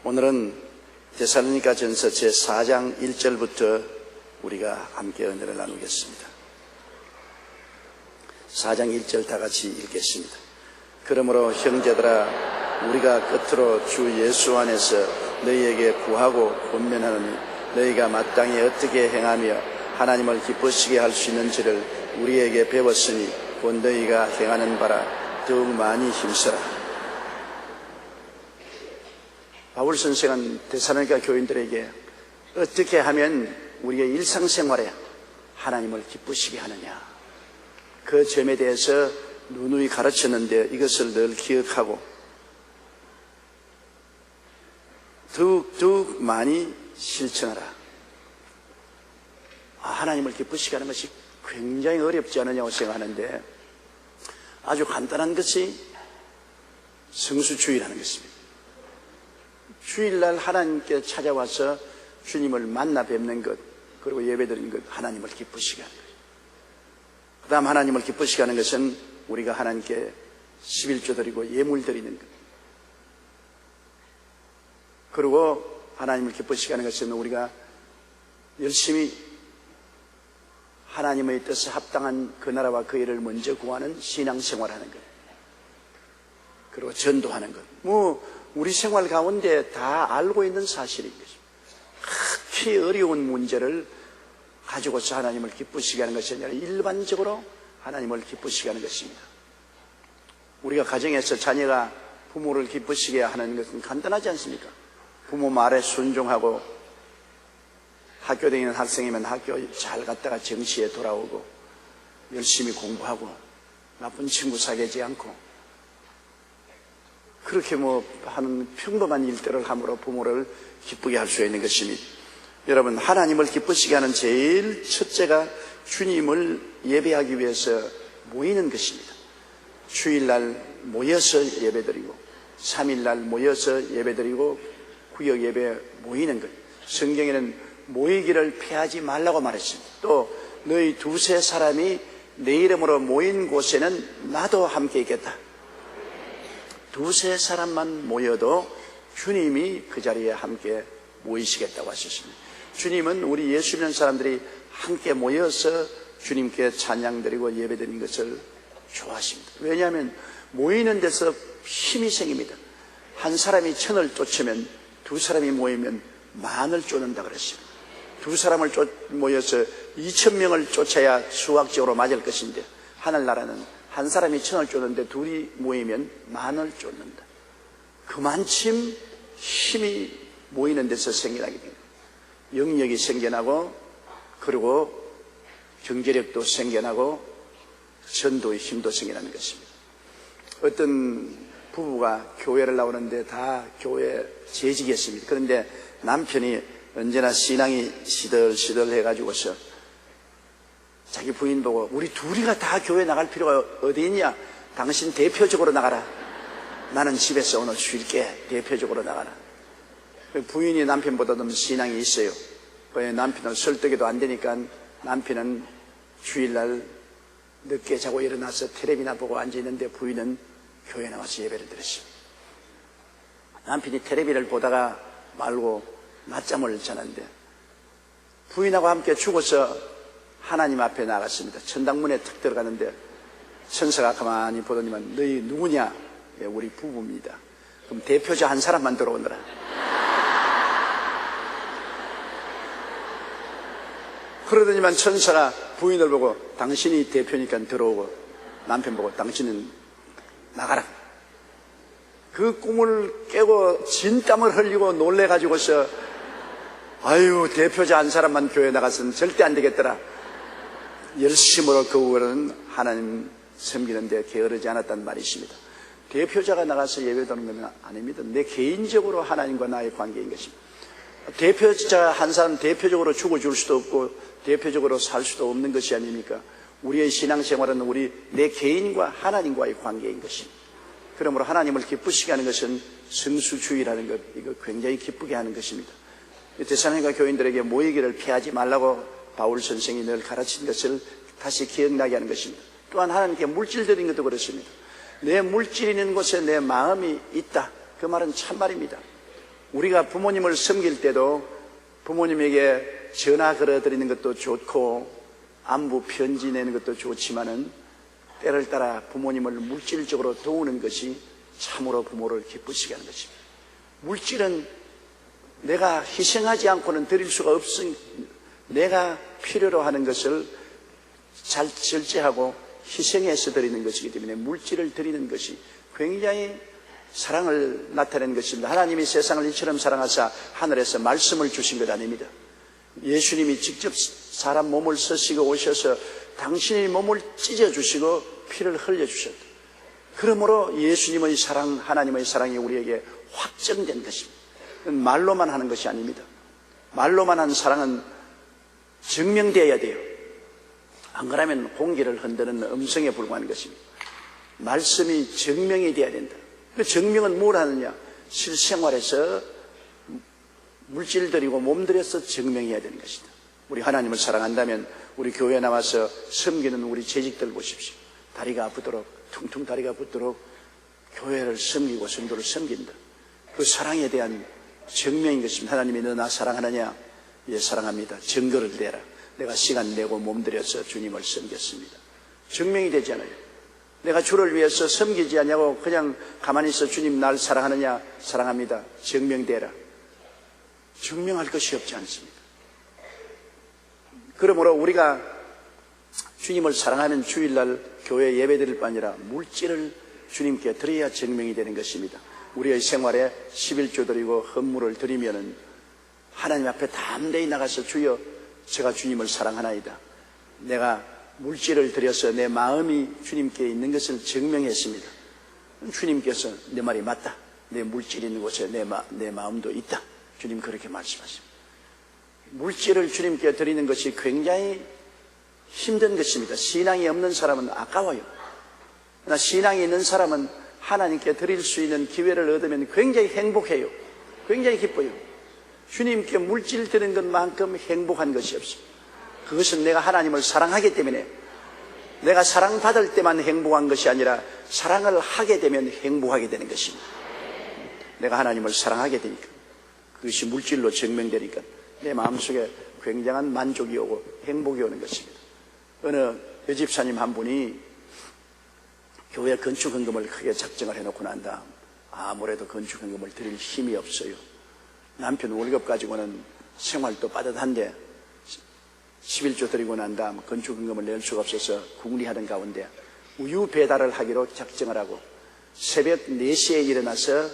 오늘은 데살로니가 전서 제4장 1절부터 우리가 함께 은혜를 나누겠습니다. 4장 1절 다 같이 읽겠습니다. 그러므로 형제들아, 우리가 끝으로 주 예수 안에서 너희에게 구하고 권면하노니 너희가 마땅히 어떻게 행하며 하나님을 기쁘시게 할 수 있는지를 우리에게 배웠으니 곧 너희가 행하는 바라 더욱 많이 힘써라. 바울 선생은 데살로니가 교인들에게 어떻게 하면 우리의 일상생활에 하나님을 기쁘시게 하느냐, 그 점에 대해서 누누이 가르쳤는데 이것을 늘 기억하고 더욱 많이 실천하라. 하나님을 기쁘시게 하는 것이 굉장히 어렵지 않느냐고 생각하는데 아주 간단한 것이 성수주의라는 것입니다. 주일날 하나님께 찾아와서 주님을 만나 뵙는 것, 그리고 예배드리는 것, 하나님을 기쁘시게 하는 것. 그 다음 하나님을 기쁘시게 하는 것은 우리가 하나님께 11조 드리고 예물 드리는 것. 그리고 하나님을 기쁘시게 하는 것은 우리가 열심히 하나님의 뜻에 합당한 그 나라와 그 일을 먼저 구하는 신앙생활하는 것. 그리고 전도하는 것. 우리 생활 가운데 다 알고 있는 사실인 것입니다. 극히 어려운 문제를 가지고서 하나님을 기쁘시게 하는 것이 아니라 일반적으로 하나님을 기쁘시게 하는 것입니다. 우리가 가정에서 자녀가 부모를 기쁘시게 하는 것은 간단하지 않습니까? 부모 말에 순종하고 학교 다니는 학생이면 학교 잘 갔다가 정시에 돌아오고 열심히 공부하고 나쁜 친구 사귀지 않고 그렇게 하는 평범한 일들을 함으로 부모를 기쁘게 할 수 있는 것입니다. 여러분, 하나님을 기쁘시게 하는 제일 첫째가 주님을 예배하기 위해서 모이는 것입니다. 주일날 모여서 예배드리고 3일날 모여서 예배드리고 구역 예배 모이는 것. 성경에는 모이기를 피하지 말라고 말했습니다. 또 너희 두세 사람이 내 이름으로 모인 곳에는 나도 함께 있겠다. 두세 사람만 모여도 주님이 그 자리에 함께 모이시겠다고 하셨습니다. 주님은 우리 예수 믿는 사람들이 함께 모여서 주님께 찬양드리고 예배드리는 것을 좋아하십니다. 왜냐하면 모이는 데서 힘이 생깁니다. 한 사람이 1000을 쫓으면 두 사람이 모이면 10,000을 쫓는다 그랬습니다. 두 사람을 모여서 2000명을 쫓아야 수학적으로 맞을 것인데 하늘나라는 한 사람이 1000을 쫓는데 둘이 모이면 10,000을 쫓는다. 그만큼 힘이 모이는 데서 생겨나게 됩니다. 영역이 생겨나고 그리고 경제력도 생겨나고 전도의 힘도 생겨나는 것입니다. 어떤 부부가 교회를 나오는데 다 교회 재직이었습니다. 그런데 남편이 언제나 신앙이 시들시들 해가지고서 자기 부인 보고 우리 둘이가 다 교회 나갈 필요가 어디 있냐? 당신 대표적으로 나가라. 나는 집에서 오늘 쉴게. 대표적으로 나가라. 부인이 남편보다도 신앙이 있어요. 남편은 설득해도 안 되니까 남편은 주일날 늦게 자고 일어나서 텔레비나 보고 앉아있는데 부인은 교회 나와서 예배를 드렸습니다. 남편이 텔레비를 보다가 말고 낮잠을 자는데 부인하고 함께 죽어서 하나님 앞에 나갔습니다. 천당문에 탁 들어가는데 천사가 가만히 보더니만 너희 누구냐? 예, 우리 부부입니다. 그럼 대표자 한 사람만 들어오느라. 그러더니만 천사가 부인을 보고 당신이 대표니까 들어오고 남편 보고 당신은 나가라. 그 꿈을 깨고 진땀을 흘리고 놀래가지고서 아유, 대표자 한 사람만 교회에 나가서는 절대 안 되겠더라. 열심으로 그 후에는 하나님 섬기는데 게으르지 않았단 말이십니다. 대표자가 나가서 예배드리는 건 아닙니다. 내 개인적으로 하나님과 나의 관계인 것입니다. 대표자 한 사람 대표적으로 죽어줄 수도 없고 대표적으로 살 수도 없는 것이 아닙니까? 우리의 신앙생활은 내 개인과 하나님과의 관계인 것입니다. 그러므로 하나님을 기쁘시게 하는 것은 성수주의라는 것, 이거 굉장히 기쁘게 하는 것입니다. 데살로니가 교인들에게 모이기를 피하지 말라고 바울 선생이 늘 가르친 것을 다시 기억나게 하는 것입니다. 또한 하나님께 물질 드린 것도 그렇습니다. 내 물질 있는 곳에 내 마음이 있다. 그 말은 참말입니다. 우리가 부모님을 섬길 때도 부모님에게 전화 걸어드리는 것도 좋고 안부 편지 내는 것도 좋지만은 때를 따라 부모님을 물질적으로 도우는 것이 참으로 부모를 기쁘시게 하는 것입니다. 물질은 내가 희생하지 않고는 드릴 수가 없으니 내가 필요로 하는 것을 잘 절제하고 희생해서 드리는 것이기 때문에 물질을 드리는 것이 굉장히 사랑을 나타내는 것입니다. 하나님이 세상을 이처럼 사랑하사 하늘에서 말씀을 주신 것 아닙니다. 예수님이 직접 사람 몸을 쓰시고 오셔서 당신의 몸을 찢어주시고 피를 흘려주셨다. 그러므로 예수님의 사랑, 하나님의 사랑이 우리에게 확정된 것입니다. 말로만 하는 것이 아닙니다. 말로만 하는 사랑은 증명되어야 돼요. 안 그러면 공기를 흔드는 음성에 불과한 것입니다. 말씀이 증명이 되어야 된다. 그 증명은 뭘 하느냐? 실생활에서 물질 들이고 몸 들여서 증명해야 되는 것이다. 우리 하나님을 사랑한다면 우리 교회에 나와서 섬기는 우리 재직들 보십시오. 다리가 아프도록 퉁퉁 다리가 붙도록 교회를 섬기고 성도를 섬긴다. 그 사랑에 대한 증명인 것입니다. 하나님이 너 나 사랑하느냐? 예, 사랑합니다. 증거를 대라. 내가 시간 내고 몸들여서 주님을 섬겼습니다. 증명이 되잖아요. 내가 주를 위해서 섬기지 않냐고 그냥 가만히 있어 주님 날 사랑하느냐? 사랑합니다. 증명되라. 증명할 것이 없지 않습니다. 그러므로 우리가 주님을 사랑하는 주일날 교회 예배드릴 뿐 아니라 물질을 주님께 드려야 증명이 되는 것입니다. 우리의 생활에 11조 드리고 헌물을 드리면은 하나님 앞에 담대히 나가서 주여 제가 주님을 사랑하나이다. 내가 물질을 드려서 내 마음이 주님께 있는 것을 증명했습니다. 주님께서 내 말이 맞다. 내 물질이 있는 곳에 내 마음도 있다. 주님 그렇게 말씀하십니다. 물질을 주님께 드리는 것이 굉장히 힘든 것입니다. 신앙이 없는 사람은 아까워요. 그러나 신앙이 있는 사람은 하나님께 드릴 수 있는 기회를 얻으면 굉장히 행복해요. 굉장히 기뻐요. 주님께 물질 드리는 것만큼 행복한 것이 없습니다. 그것은 내가 하나님을 사랑하기 때문에 내가 사랑받을 때만 행복한 것이 아니라 사랑을 하게 되면 행복하게 되는 것입니다. 내가 하나님을 사랑하게 되니까 그것이 물질로 증명되니까 내 마음속에 굉장한 만족이 오고 행복이 오는 것입니다. 어느 여집사님 한 분이 교회 건축헌금을 크게 작정을 해놓고 난 다음 아무래도 건축헌금을 드릴 힘이 없어요. 남편 월급 가지고는 생활도 빠듯한데 11조 드리고 난 다음 건축헌금을 낼 수가 없어서 궁리하던 가운데 우유 배달을 하기로 작정을 하고 새벽 4시에 일어나서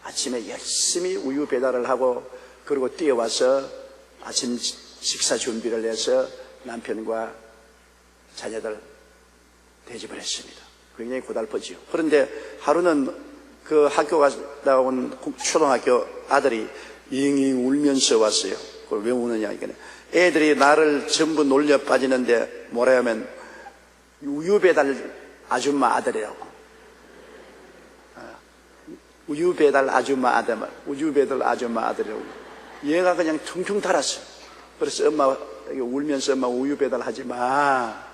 아침에 열심히 우유 배달을 하고 그리고 뛰어와서 아침 식사 준비를 해서 남편과 자녀들 대접을 했습니다. 굉장히 고달프지요. 그런데 하루는 그 학교 갔다 온 초등학교 아들이 잉잉 울면서 왔어요. 그걸 왜 우느냐 이거는 애들이 나를 전부 놀려 빠지는데 뭐라 하면 우유 배달 아줌마 아들이라고. 우유 배달 아줌마 아들이라고. 얘가 그냥 퉁퉁 달았어요. 그래서 엄마 울면서 엄마 우유 배달 하지 마.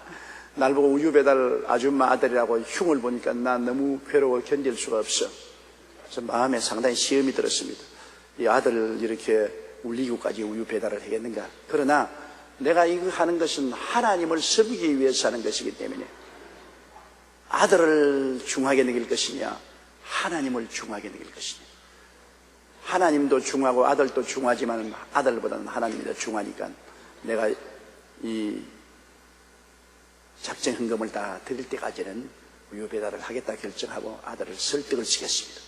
날 보고 우유 배달 아줌마 아들이라고 흉을 보니까 나 너무 괴로워 견딜 수가 없어. 그래서 마음에 상당히 시험이 들었습니다. 이 아들을 이렇게 울리고까지 우유 배달을 하겠는가. 그러나 내가 이거 하는 것은 하나님을 섬기기 위해서 하는 것이기 때문에 아들을 중하게 느낄 것이냐 하나님을 중하게 느낄 것이냐. 하나님도 중하고 아들도 중하지만 아들보다는 하나님이 더 중하니까 내가 이 작정 헌금을 다 드릴 때까지는 우유 배달을 하겠다 결정하고 아들을 설득을 시켰습니다.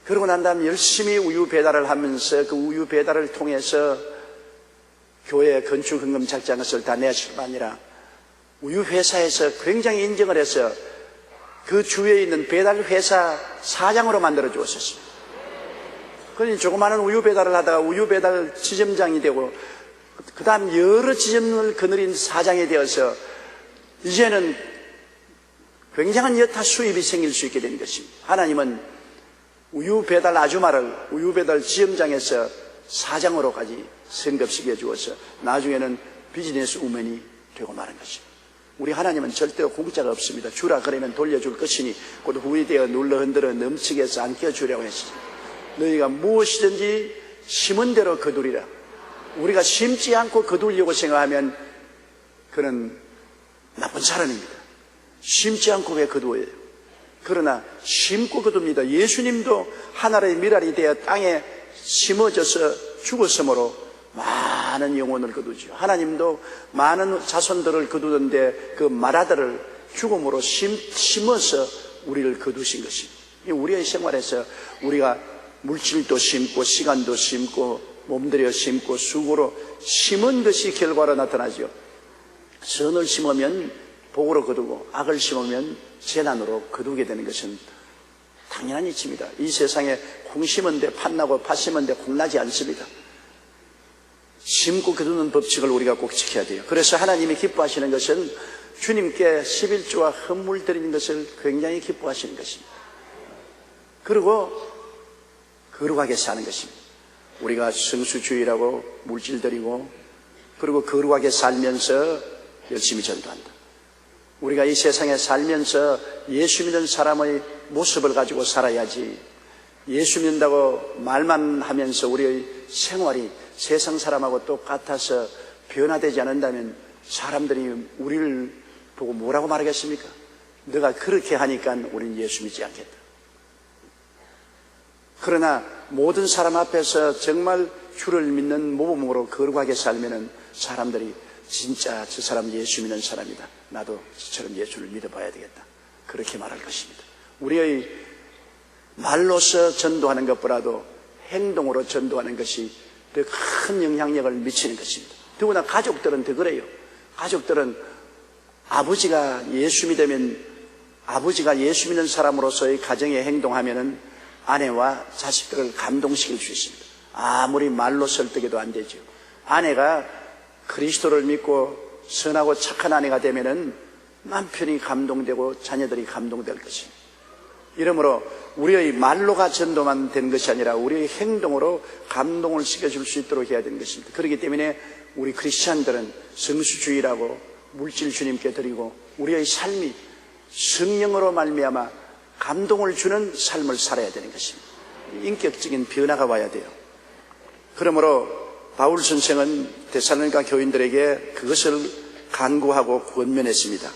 그러고 난 다음 열심히 우유 배달을 하면서 그 우유 배달을 통해서 교회 건축 헌금 작정한 것을 다 내실 뿐 아니라 우유 회사에서 굉장히 인정을 해서 그 주위에 있는 배달 회사 사장으로 만들어 주었었습니다. 그러니 조그마한 우유 배달을 하다가 우유 배달 지점장이 되고 그 다음 여러 지점을 거느린 사장이 되어서 이제는 굉장한 여타 수입이 생길 수 있게 된 것입니다. 하나님은 우유 배달 아주마를 우유 배달 지점장에서 사장으로까지升급시켜 주어서 나중에는 비즈니스 우먼이 되고 마는 것입니다. 우리 하나님은 절대로 공짜가 없습니다. 주라 그러면 돌려줄 것이니 곧 후이 되어 눌러 흔들어 넘치게 해서 안 끼워주려고 했습니다. 너희가 무엇이든지 심은 대로 거두리라. 우리가 심지 않고 거두려고 생각하면 그는 나쁜 사람입니다. 심지 않고 왜 거두어요? 그러나 심고 거둡니다. 예수님도 하나의 미랄이 되어 땅에 심어져서 죽었으므로 많은 영혼을 거두죠. 하나님도 많은 자손들을 거두던데 그 마라들을 죽음으로 심어서 우리를 거두신 것입니다. 우리의 생활에서 우리가 물질도 심고 시간도 심고 몸들여 심고 수고로 심은 것이 결과로 나타나죠. 선을 심으면 복으로 거두고 악을 심으면 재난으로 거두게 되는 것은 당연한 이치입니다. 이 세상에 콩 심은데 팥나고 팥 심은데 콩나지 않습니다. 심고 거두는 법칙을 우리가 꼭 지켜야 돼요. 그래서 하나님이 기뻐하시는 것은 주님께 11조와 헌물 드리는 것을 굉장히 기뻐하시는 것입니다. 그리고 거룩하게 사는 것입니다. 우리가 성수주의라고 물질 드리고 그리고 거룩하게 살면서 열심히 전도한다. 우리가 이 세상에 살면서 예수 믿는 사람의 모습을 가지고 살아야지, 예수 믿는다고 말만 하면서 우리의 생활이 세상 사람하고 똑같아서 변화되지 않는다면 사람들이 우리를 보고 뭐라고 말하겠습니까? 너가 그렇게 하니까 우리는 예수 믿지 않겠다. 그러나 모든 사람 앞에서 정말 주를 믿는 모범으로 거룩하게 살면은 사람들이 진짜 저 사람 예수 믿는 사람이다. 나도 저처럼 예수를 믿어봐야 되겠다. 그렇게 말할 것입니다. 우리의 말로서 전도하는 것보다도 행동으로 전도하는 것이 더 큰 영향력을 미치는 것입니다. 더구나 가족들은 더 그래요. 가족들은 아버지가 예수 믿으면, 아버지가 예수 믿는 사람으로서의 가정에 행동하면은 아내와 자식들을 감동시킬 수 있습니다. 아무리 말로 설득해도 안 되죠. 아내가 그리스도를 믿고 선하고 착한 아내가 되면은 남편이 감동되고 자녀들이 감동될 것입니다. 이러므로 우리의 말로가 전도만 되는 것이 아니라 우리의 행동으로 감동을 시켜줄 수 있도록 해야 되는 것입니다. 그렇기 때문에 우리 크리스찬들은 성수주의라고 물질 주님께 드리고 우리의 삶이 성령으로 말미암아 감동을 주는 삶을 살아야 되는 것입니다. 인격적인 변화가 와야 돼요. 그러므로 바울 선생은 데살로니가 교인들에게 그것을 간구하고 권면했습니다.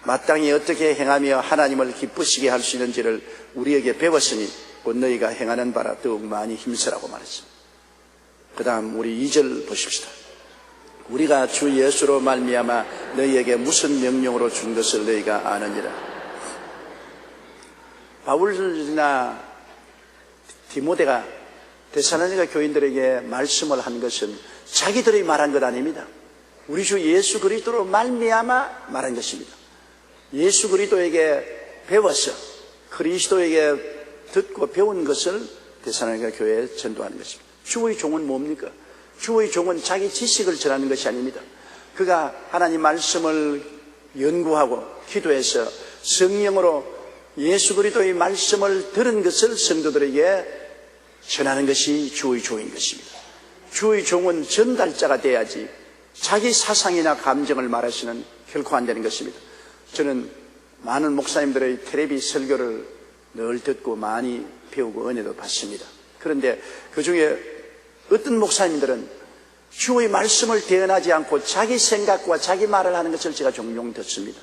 마땅히 어떻게 행하며 하나님을 기쁘시게 할 수 있는지를 우리에게 배웠으니 곧 너희가 행하는 바라 더욱 많이 힘쓰라고 말했습니다. 그 다음 우리 2절 보십시다. 우리가 주 예수로 말미암아 너희에게 무슨 명령으로 준 것을 너희가 아느니라. 바울이나 디모데가 데살로니가 교인들에게 말씀을 한 것은 자기들이 말한 것 아닙니다. 우리 주 예수 그리스도로 말미암아 말한 것입니다. 예수 그리스도에게 배워서 그리스도에게 듣고 배운 것을 데살로니가 교회에 전도하는 것입니다. 주의 종은 뭡니까? 주의 종은 자기 지식을 전하는 것이 아닙니다. 그가 하나님 말씀을 연구하고 기도해서 성령으로 예수 그리스도의 말씀을 들은 것을 성도들에게 전하는 것이 주의 종인 것입니다. 주의 종은 전달자가 돼야지 자기 사상이나 감정을 말하시는 결코 안 되는 것입니다. 저는 많은 목사님들의 텔레비 설교를 늘 듣고 많이 배우고 은혜도 받습니다. 그런데 그 중에 어떤 목사님들은 주의 말씀을 대언하지 않고 자기 생각과 자기 말을 하는 것을 제가 종종 듣습니다.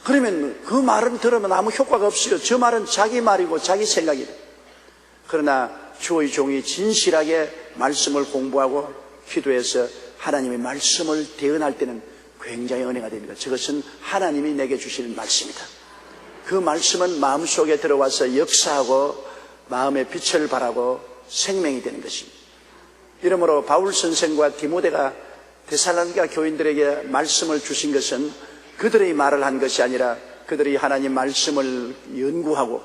그러면 그 말은 들으면 아무 효과가 없어요. 저 말은 자기 말이고 자기 생각이다. 그러나 주의 종이 진실하게 말씀을 공부하고 기도해서 하나님의 말씀을 대언할 때는 굉장히 은혜가 됩니다. 저것은 하나님이 내게 주시는 말씀이다. 그 말씀은 마음속에 들어와서 역사하고 마음의 빛을 발하고 생명이 되는 것입니다. 이러므로 바울 선생과 디모데가 데살로니가 교인들에게 말씀을 주신 것은 그들의 말을 한 것이 아니라 그들이 하나님 말씀을 연구하고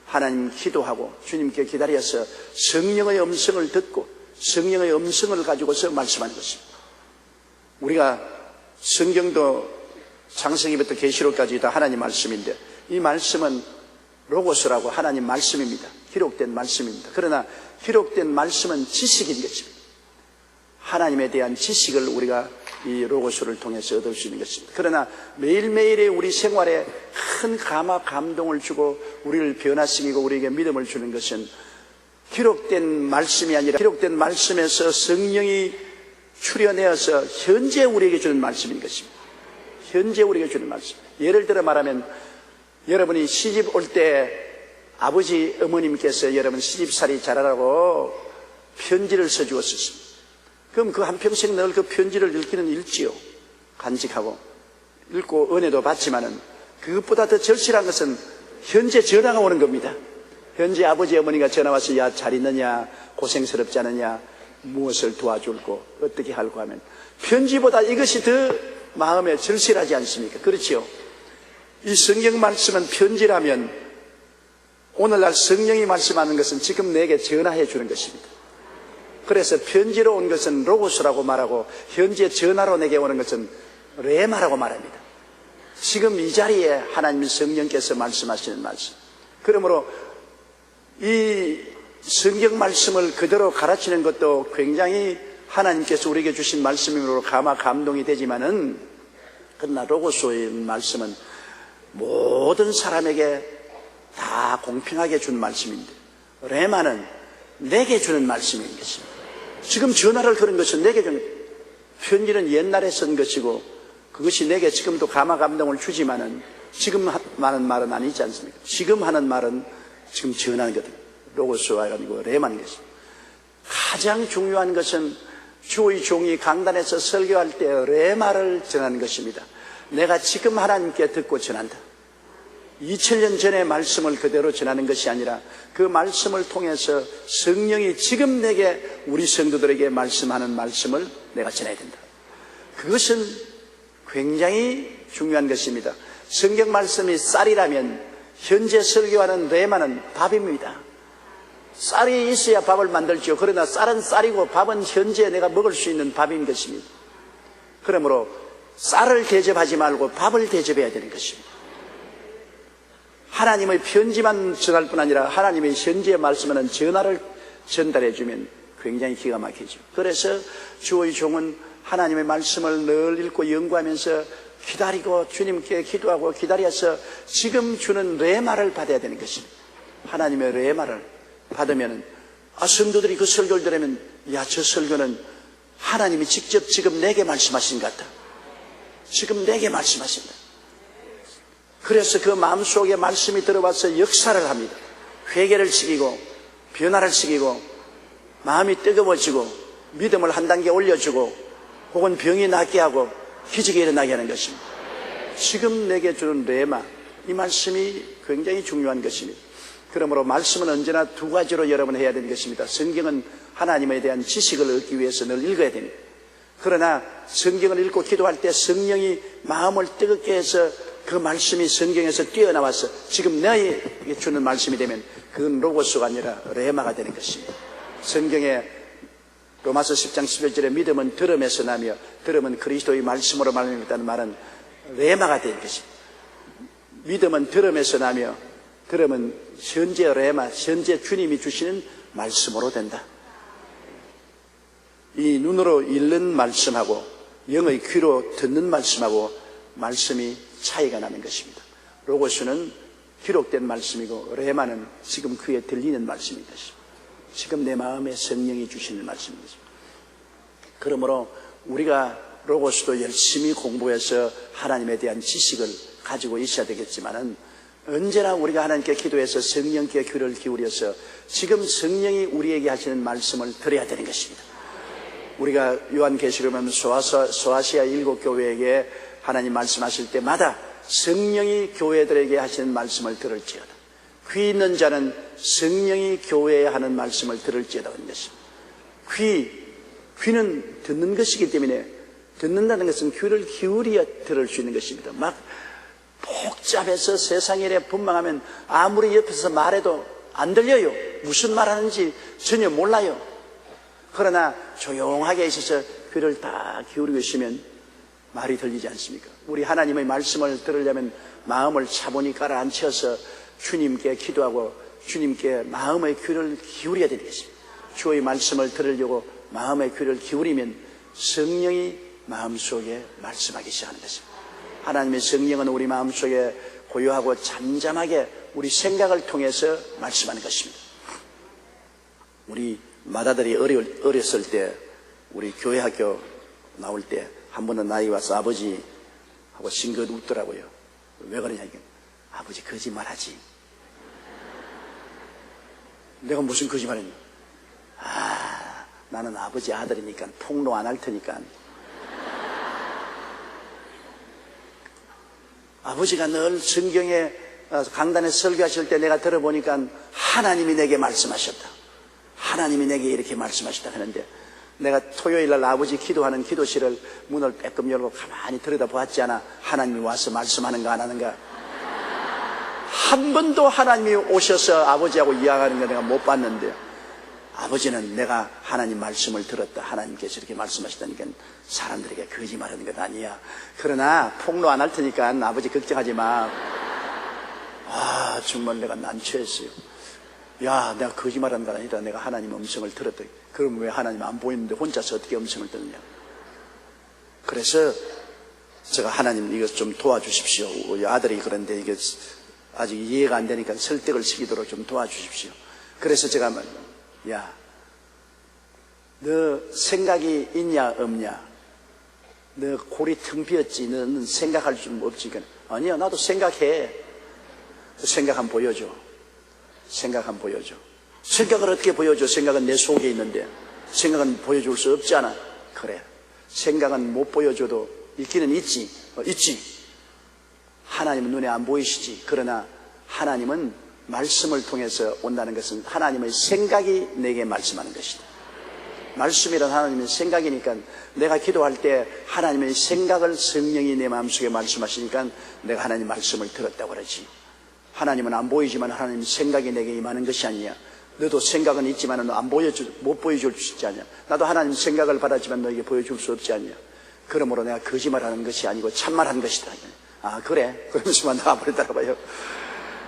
하나님 기도하고 주님께 기다려서 성령의 음성을 듣고 성령의 음성을 가지고서 말씀하는 것입니다. 우리가 성경도 창세기부터 계시록까지 다 하나님 말씀인데 이 말씀은 로고스라고 하나님 말씀입니다. 기록된 말씀입니다. 그러나 기록된 말씀은 지식인 것입니다. 하나님에 대한 지식을 우리가 이 로고스를 통해서 얻을 수 있는 것입니다. 그러나 매일매일의 우리 생활에 큰 감화 감동을 주고 우리를 변화시키고 우리에게 믿음을 주는 것은 기록된 말씀이 아니라 기록된 말씀에서 성령이 출현해서 현재 우리에게 주는 말씀인 것입니다. 현재 우리에게 주는 말씀. 예를 들어 말하면 여러분이 시집 올 때 아버지 어머님께서 여러분 시집살이 잘하라고 편지를 써주었습니다. 그럼 그 한평생 늘 그 편지를 읽기는 읽지요. 간직하고 읽고 은혜도 받지만은 그것보다 더 절실한 것은 현재 전화가 오는 겁니다. 현재 아버지 어머니가 전화 와서 야 잘 있느냐, 고생스럽지 않느냐, 무엇을 도와줄고 어떻게 할고 하면 편지보다 이것이 더 마음에 절실하지 않습니까? 그렇지요. 이 성경 말씀은 편지라면 오늘날 성령이 말씀하는 것은 지금 내게 전화해 주는 것입니다. 그래서 편지로 온 것은 로고스라고 말하고 현재 전화로 내게 오는 것은 레마라고 말합니다. 지금 이 자리에 하나님 성령께서 말씀하시는 말씀. 그러므로 이 성경 말씀을 그대로 가르치는 것도 굉장히 하나님께서 우리에게 주신 말씀으로 감동이 되지만은 그러나 로고스의 말씀은 모든 사람에게 다 공평하게 준 말씀인데 레마는 내게 주는 말씀인 것입니다. 지금 전화를 거는 것은 내게 주는 편지는 옛날에 쓴 것이고 그것이 내게 지금도 감동을 주지만은 지금 하는 말은 아니지 않습니까? 지금 하는 말은 지금 전하는 거거든요. 로고스가 아니고 레마인 것입니다. 가장 중요한 것은 주의 종이 강단에서 설교할 때 레마를 전하는 것입니다. 내가 지금 하나님께 듣고 전한다. 2000년 전의 말씀을 그대로 전하는 것이 아니라 그 말씀을 통해서 성령이 지금 내게 우리 성도들에게 말씀하는 말씀을 내가 전해야 된다. 그것은 굉장히 중요한 것입니다. 성경 말씀이 쌀이라면 현재 설교하는 레마는 밥입니다. 쌀이 있어야 밥을 만들죠. 그러나 쌀은 쌀이고 밥은 현재 내가 먹을 수 있는 밥인 것입니다. 그러므로 쌀을 대접하지 말고 밥을 대접해야 되는 것입니다. 하나님의 편지만 전할 뿐 아니라 하나님의 현재의 말씀하는 전화를 전달해 주면 굉장히 기가 막히죠. 그래서 주의 종은 하나님의 말씀을 늘 읽고 연구하면서 기다리고 주님께 기도하고 기다려서 지금 주는 레마를 받아야 되는 것입니다. 하나님의 레마를 받으면 성도들이 그 설교를 들으면 야, 저 설교는 하나님이 직접 지금 내게 말씀하신 것 같다. 지금 내게 말씀하신다. 그래서 그 마음속에 말씀이 들어와서 역사를 합니다. 회개를 시키고 변화를 시키고 마음이 뜨거워지고 믿음을 한 단계 올려주고 혹은 병이 낫게 하고 기적이 일어나게 하는 것입니다. 지금 내게 주는 레마, 이 말씀이 굉장히 중요한 것입니다. 그러므로 말씀은 언제나 두 가지로 여러분 해야 되는 것입니다. 성경은 하나님에 대한 지식을 얻기 위해서 늘 읽어야 됩니다. 그러나 성경을 읽고 기도할 때 성령이 마음을 뜨겁게 해서 그 말씀이 성경에서 뛰어나와서 지금 너에게 주는 말씀이 되면 그건 로고스가 아니라 레마가 되는 것입니다. 성경에 로마서 10장 11절에 믿음은 들음에서 나며 들음은 그리스도의 말씀으로 말미암았다는 말은 레마가 되는 것입니다. 믿음은 들음에서 나며 들음은 현재 레마, 현재 주님이 주시는 말씀으로 된다. 이 눈으로 읽는 말씀하고 영의 귀로 듣는 말씀하고 말씀이 차이가 나는 것입니다. 로고스는 기록된 말씀이고 레마는 지금 귀에 들리는 말씀인 것입니다. 지금 내 마음에 성령이 주시는 말씀인 것입니다. 그러므로 우리가 로고스도 열심히 공부해서 하나님에 대한 지식을 가지고 있어야 되겠지만은 언제나 우리가 하나님께 기도해서 성령께 귀를 기울여서 지금 성령이 우리에게 하시는 말씀을 들어야 되는 것입니다. 우리가 요한계시록 보면 소아시아 7교회에게 하나님 말씀하실 때마다 성령이 교회들에게 하시는 말씀을 들을지어다. 귀 있는 자는 성령이 교회에 하는 말씀을 들을지어다 하는 것입니다. 귀는 듣는 것이기 때문에 듣는다는 것은 귀를 기울여 들을 수 있는 것입니다. 막 복잡해서 세상에 이래 분방하면 아무리 옆에서 말해도 안 들려요. 무슨 말하는지 전혀 몰라요. 그러나 조용하게 있어서 귀를 다 기울이고 있으면 말이 들리지 않습니까? 우리 하나님의 말씀을 들으려면 마음을 차분히 깔아앉혀서 주님께 기도하고 주님께 마음의 귀를 기울여야 되겠습니다. 주의 말씀을 들으려고 마음의 귀를 기울이면 성령이 마음속에 말씀하기 시작하는 것입니다. 하나님의 성령은 우리 마음속에 고요하고 잠잠하게 우리 생각을 통해서 말씀하는 것입니다. 우리 맏아들이 어렸을 때 우리 교회 학교 나올 때 한 번은 나에게 와서 아버지 하고 싱긋 웃더라고요. 왜 그러냐 이게. 아버지 거짓말하지. 내가 무슨 거짓말했냐. 나는 아버지 아들이니까 폭로 안 할 테니까. 아버지가 늘 성경에 강단에 설교하실 때 내가 들어보니까 하나님이 내게 말씀하셨다. 하나님이 내게 이렇게 말씀하셨다 하는데, 내가 토요일날 아버지 기도하는 기도실을 문을 빼끔 열고 가만히 들여다보았지 않아. 하나님이 와서 말씀하는가 안 하는가. 한 번도 하나님이 오셔서 아버지하고 이야기하는 거 내가 못 봤는데, 아버지는 내가 하나님 말씀을 들었다, 하나님께서 이렇게 말씀하시다니까 사람들에게 거짓말하는 것 아니야. 그러나 폭로 안 할 테니까 아버지 걱정하지 마. 정말 내가 난처했어요. 야, 내가 거짓말하는 건 아니다. 내가 하나님 음성을 들었다. 그럼 왜 하나님 안 보이는데 혼자서 어떻게 음성을 듣느냐. 그래서 제가 하나님 이것 좀 도와주십시오. 우리 아들이 그런데 이게 아직 이해가 안 되니까 설득을 시키도록 좀 도와주십시오. 그래서 제가 야, 너 생각이 있냐 없냐? 너 골이 텅 비었지? 너는 생각할 줄 없지? 아니야, 나도 생각해. 생각 한번 보여줘. 생각 한번 보여줘. 생각을 어떻게 보여줘? 생각은 내 속에 있는데 생각은 보여줄 수 없잖아. 그래, 생각은 못 보여줘도 있기는 있지. 있지. 하나님은 눈에 안 보이시지. 그러나 하나님은 말씀을 통해서 온다는 것은 하나님의 생각이 내게 말씀하는 것이다. 말씀이란 하나님의 생각이니까 내가 기도할 때 하나님의 생각을 성령이 내 마음속에 말씀하시니까 내가 하나님 말씀을 들었다고 그러지. 하나님은 안 보이지만 하나님 생각이 내게 임하는 것이 아니야. 너도 생각은 있지만 못 보여줄 수 있지 않냐. 나도 하나님 생각을 받았지만 너에게 보여줄 수 없지 않냐. 그러므로 내가 거짓말하는 것이 아니고 참말한 것이다. 그래? 그러면서만 나가버리더라 봐요.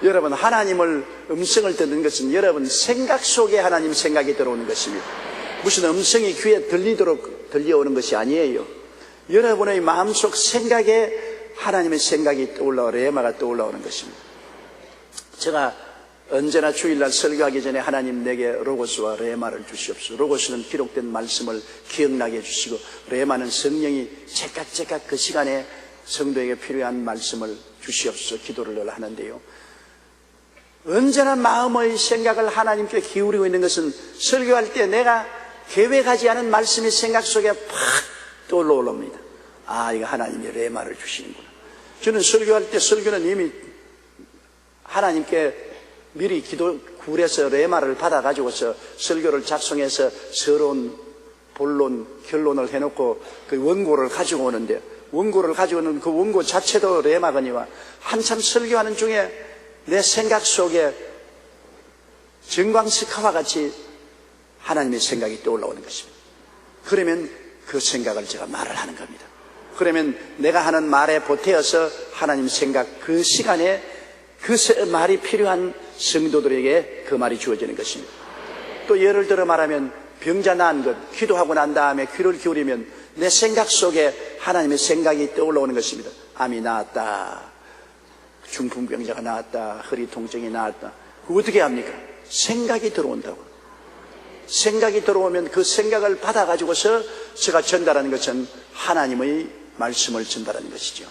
여러분, 하나님을 음성을 듣는 것은 여러분 생각 속에 하나님 생각이 들어오는 것입니다. 무슨 음성이 귀에 들리도록 들려오는 것이 아니에요. 여러분의 마음속 생각에 하나님의 생각이 떠올라오고 레마가 떠올라오는 것입니다. 제가 언제나 주일날 설교하기 전에 하나님 내게 로고스와 레마를 주시옵소서. 로고스는 기록된 말씀을 기억나게 해주시고, 레마는 성령이 제깍제깍 그 시간에 성도에게 필요한 말씀을 주시옵소서 기도를 늘 하는데요, 언제나 마음의 생각을 하나님께 기울이고 있는 것은 설교할 때 내가 계획하지 않은 말씀이 생각 속에 팍 떠올라옵니다. 이거 하나님이 레마를 주시는구나. 저는 설교할 때 설교는 이미 하나님께 미리 굴해서 레마를 받아가지고서 설교를 작성해서 서론, 본론, 결론을 해놓고 그 원고를 가지고 오는데, 원고를 가지고 오는 그 원고 자체도 레마거니와 한참 설교하는 중에 내 생각 속에 정광석화와 같이 하나님의 생각이 떠올라오는 것입니다. 그러면 그 생각을 제가 말을 하는 겁니다. 그러면 내가 하는 말에 보태어서 하나님 생각, 그 시간에 그 말이 필요한 성도들에게 그 말이 주어지는 것입니다. 또 예를 들어 말하면 병자 나은 것, 기도하고 난 다음에 귀를 기울이면 내 생각 속에 하나님의 생각이 떠올라오는 것입니다. 암이 나았다, 중풍병자가 나았다, 허리 통증이 나았다. 그거 어떻게 합니까? 생각이 들어온다고. 생각이 들어오면 그 생각을 받아가지고서 제가 전달하는 것은 하나님의 말씀을 전달하는 것이죠.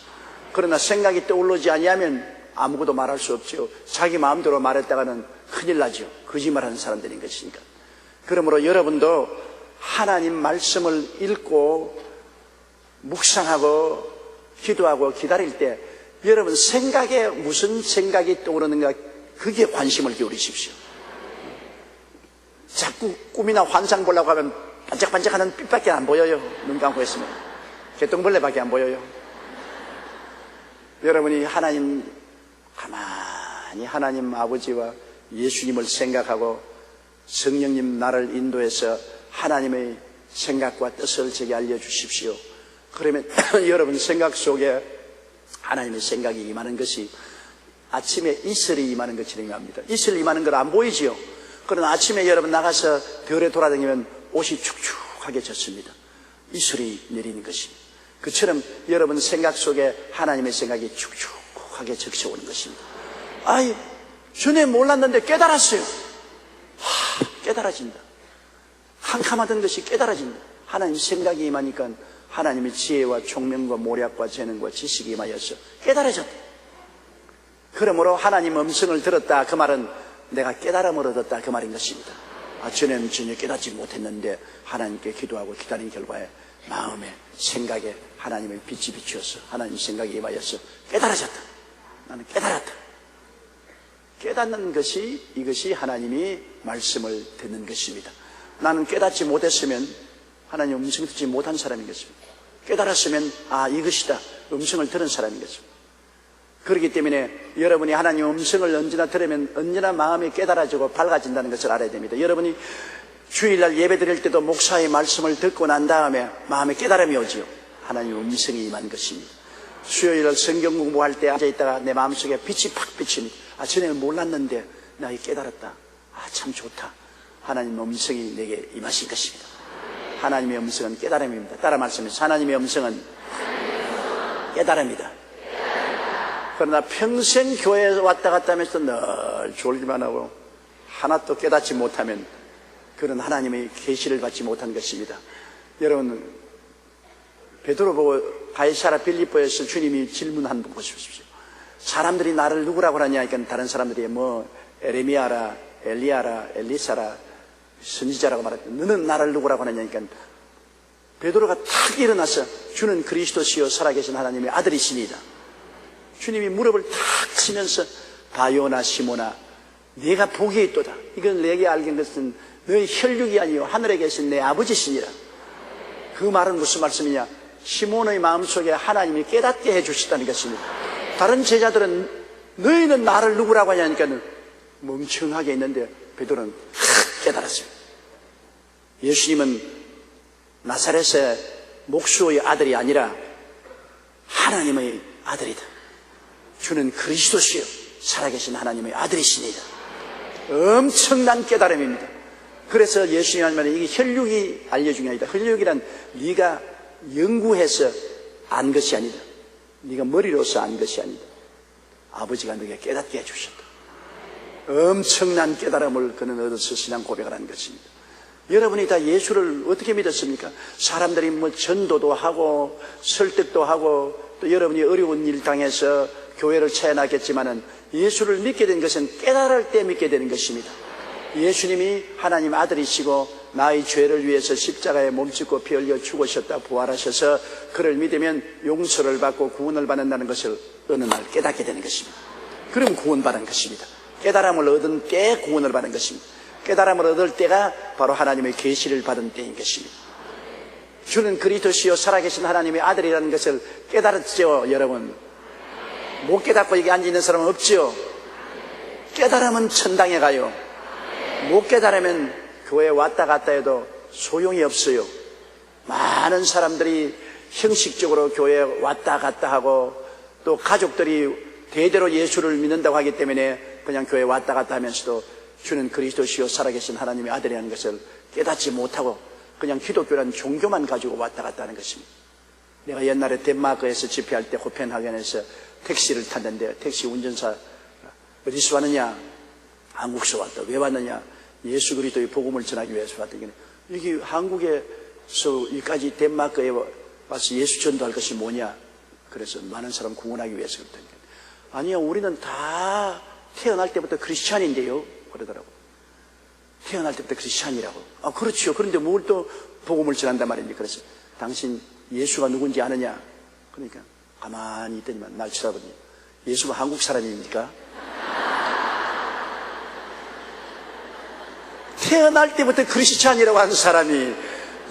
그러나 생각이 떠오르지 아니하면 아무것도 말할 수 없죠. 자기 마음대로 말했다가는 큰일 나죠. 거짓말하는 사람들인 것이니까. 그러므로 여러분도 하나님 말씀을 읽고 묵상하고 기도하고 기다릴 때 여러분 생각에 무슨 생각이 떠오르는가, 그게 관심을 기울이십시오. 자꾸 꿈이나 환상 보려고 하면 반짝반짝하는 빛밖에 안 보여요. 눈 감고 있으면 개똥벌레밖에 안 보여요. 여러분이 가만히 하나님 아버지와 예수님을 생각하고 성령님 나를 인도해서 하나님의 생각과 뜻을 제게 알려주십시오. 그러면 여러분 생각 속에 하나님의 생각이 임하는 것이 아침에 이슬이 임하는 것처럼 임합니다. 이슬이 임하는 걸 안 보이지요. 그러나 아침에 여러분 나가서 별에 돌아다니면 옷이 축축하게 젖습니다. 이슬이 내리는 것입니다. 그처럼 여러분 생각 속에 하나님의 생각이 축축하게 적셔오는 것입니다. 전에 몰랐는데 깨달았어요. 깨달아진다. 캄캄하던 것이 깨달아진다. 하나님 생각이 임하니까 하나님의 지혜와 총명과 모략과 재능과 지식이 임하여서 깨달아졌다. 그러므로 하나님 음성을 들었다. 그 말은 내가 깨달음을 얻었다. 그 말인 것입니다. 전에는 전혀 깨닫지 못했는데 하나님께 기도하고 기다린 결과에 마음에 생각에 하나님의 빛이 비추어서 하나님 생각이 임하여서 깨달아졌다. 나는 깨달았다. 깨닫는 것이 이것이 하나님이 말씀을 듣는 것입니다. 나는 깨닫지 못했으면 하나님 음성을 듣지 못한 사람인 것입니다. 깨달았으면 이것이다. 음성을 들은 사람인 것입니다. 그렇기 때문에 여러분이 하나님 음성을 언제나 들으면 언제나 마음이 깨달아지고 밝아진다는 것을 알아야 됩니다. 여러분이 주일날 예배 드릴 때도 목사의 말씀을 듣고 난 다음에 마음에 깨달음이 오지요. 하나님 음성이 임한 것입니다. 수요일날 성경 공부할 때 앉아있다가 내 마음속에 빛이 팍 비칩니다. 전에는 몰랐는데 나 깨달았다. 참 좋다. 하나님 음성이 내게 임하신 것입니다. 하나님의 음성은 깨달음입니다. 따라 말씀해주세요. 하나님의 음성은 깨달음이다. 그러나 평생 교회에 왔다 갔다 하면서 늘 졸기만 하고 하나도 깨닫지 못하면 그런 하나님의 계시를 받지 못한 것입니다. 여러분, 베드로 보고 가이사랴 빌립보에서 주님이 질문한 분 보십시오. 사람들이 나를 누구라고 하냐니까 다른 사람들이 에레미야라, 엘리야라, 엘리사라, 선지자라고 말했대. 너는 나를 누구라고 하냐니까 베드로가 탁 일어나서 주는 그리스도시요 살아계신 하나님의 아들이시니이다. 주님이 무릎을 탁 치면서 바요나 시모나 네가 복이 있도다. 이건 내게 알긴 것은 너의 혈육이 아니요 하늘에 계신 내 아버지시니라. 그 말은 무슨 말씀이냐? 시몬의 마음속에 하나님이 깨닫게 해주셨다는 것입니다. 다른 제자들은 너희는 나를 누구라고 하냐니까 멍청하게 있는데 베드로는 깨달았습니다. 예수님은 나사렛의 목수의 아들이 아니라 하나님의 아들이다. 주는 그리스도시요 살아계신 하나님의 아들이시니이다. 엄청난 깨달음입니다. 그래서 예수님이 하면 이게 혈육이 알려준 게 아니다. 혈육이란 네가 연구해서 안 것이 아니다. 네가 머리로서 안 것이 아니다. 아버지가 너에게 깨닫게 해주셨다. 엄청난 깨달음을 그는 얻어서 신앙 고백을 한 것입니다. 여러분이 다 예수를 어떻게 믿었습니까? 사람들이 전도도 하고 설득도 하고 또 여러분이 어려운 일 당해서 교회를 채워나겠지만은 예수를 믿게 된 것은 깨달을 때 믿게 되는 것입니다. 예수님이 하나님 아들이시고 나의 죄를 위해서 십자가에 몸짓고 피 흘려 죽으셨다 부활하셔서 그를 믿으면 용서를 받고 구원을 받는다는 것을 어느 날 깨닫게 되는 것입니다. 그럼 구원받은 것입니다. 깨달음을 얻은 때 구원을 받은 것입니다. 깨달음을 얻을 때가 바로 하나님의 계시를 받은 때인 것입니다. 주는 그리스도시요 살아계신 하나님의 아들이라는 것을 깨달았죠. 여러분, 못 깨닫고 여기 앉아있는 사람은 없죠. 깨달으면 천당에 가요. 못 깨달으면 교회에 왔다 갔다 해도 소용이 없어요. 많은 사람들이 형식적으로 교회에 왔다 갔다 하고 또 가족들이 대대로 예수를 믿는다고 하기 때문에 그냥 교회에 왔다 갔다 하면서도 주는 그리스도시요 살아계신 하나님의 아들이라는 것을 깨닫지 못하고 그냥 기독교라는 종교만 가지고 왔다 갔다 하는 것입니다. 내가 옛날에 덴마크에서 집회할 때 코펜하겐에서 택시를 탔는데 택시 운전사 어디서 왔느냐? 한국에서 왔다. 왜 왔느냐? 예수 그리스도의 복음을 전하기 위해서 왔더니 여기 한국에서 여기까지 덴마크에 와서 예수 전도할 것이 뭐냐? 그래서 많은 사람 구원하기 위해서 그랬더니 아니요, 우리는 다 태어날 때부터 크리스찬인데요. 그러더라고. 태어날 때부터 크리스찬이라고. 그렇죠. 그런데 뭘 또 복음을 전한단 말입니까? 그래서 당신 예수가 누군지 아느냐? 그러니까 가만히 있더니만 날 쳐다보니 예수가 한국 사람입니까? 태어날 때부터 크리스찬이라고 하는 사람이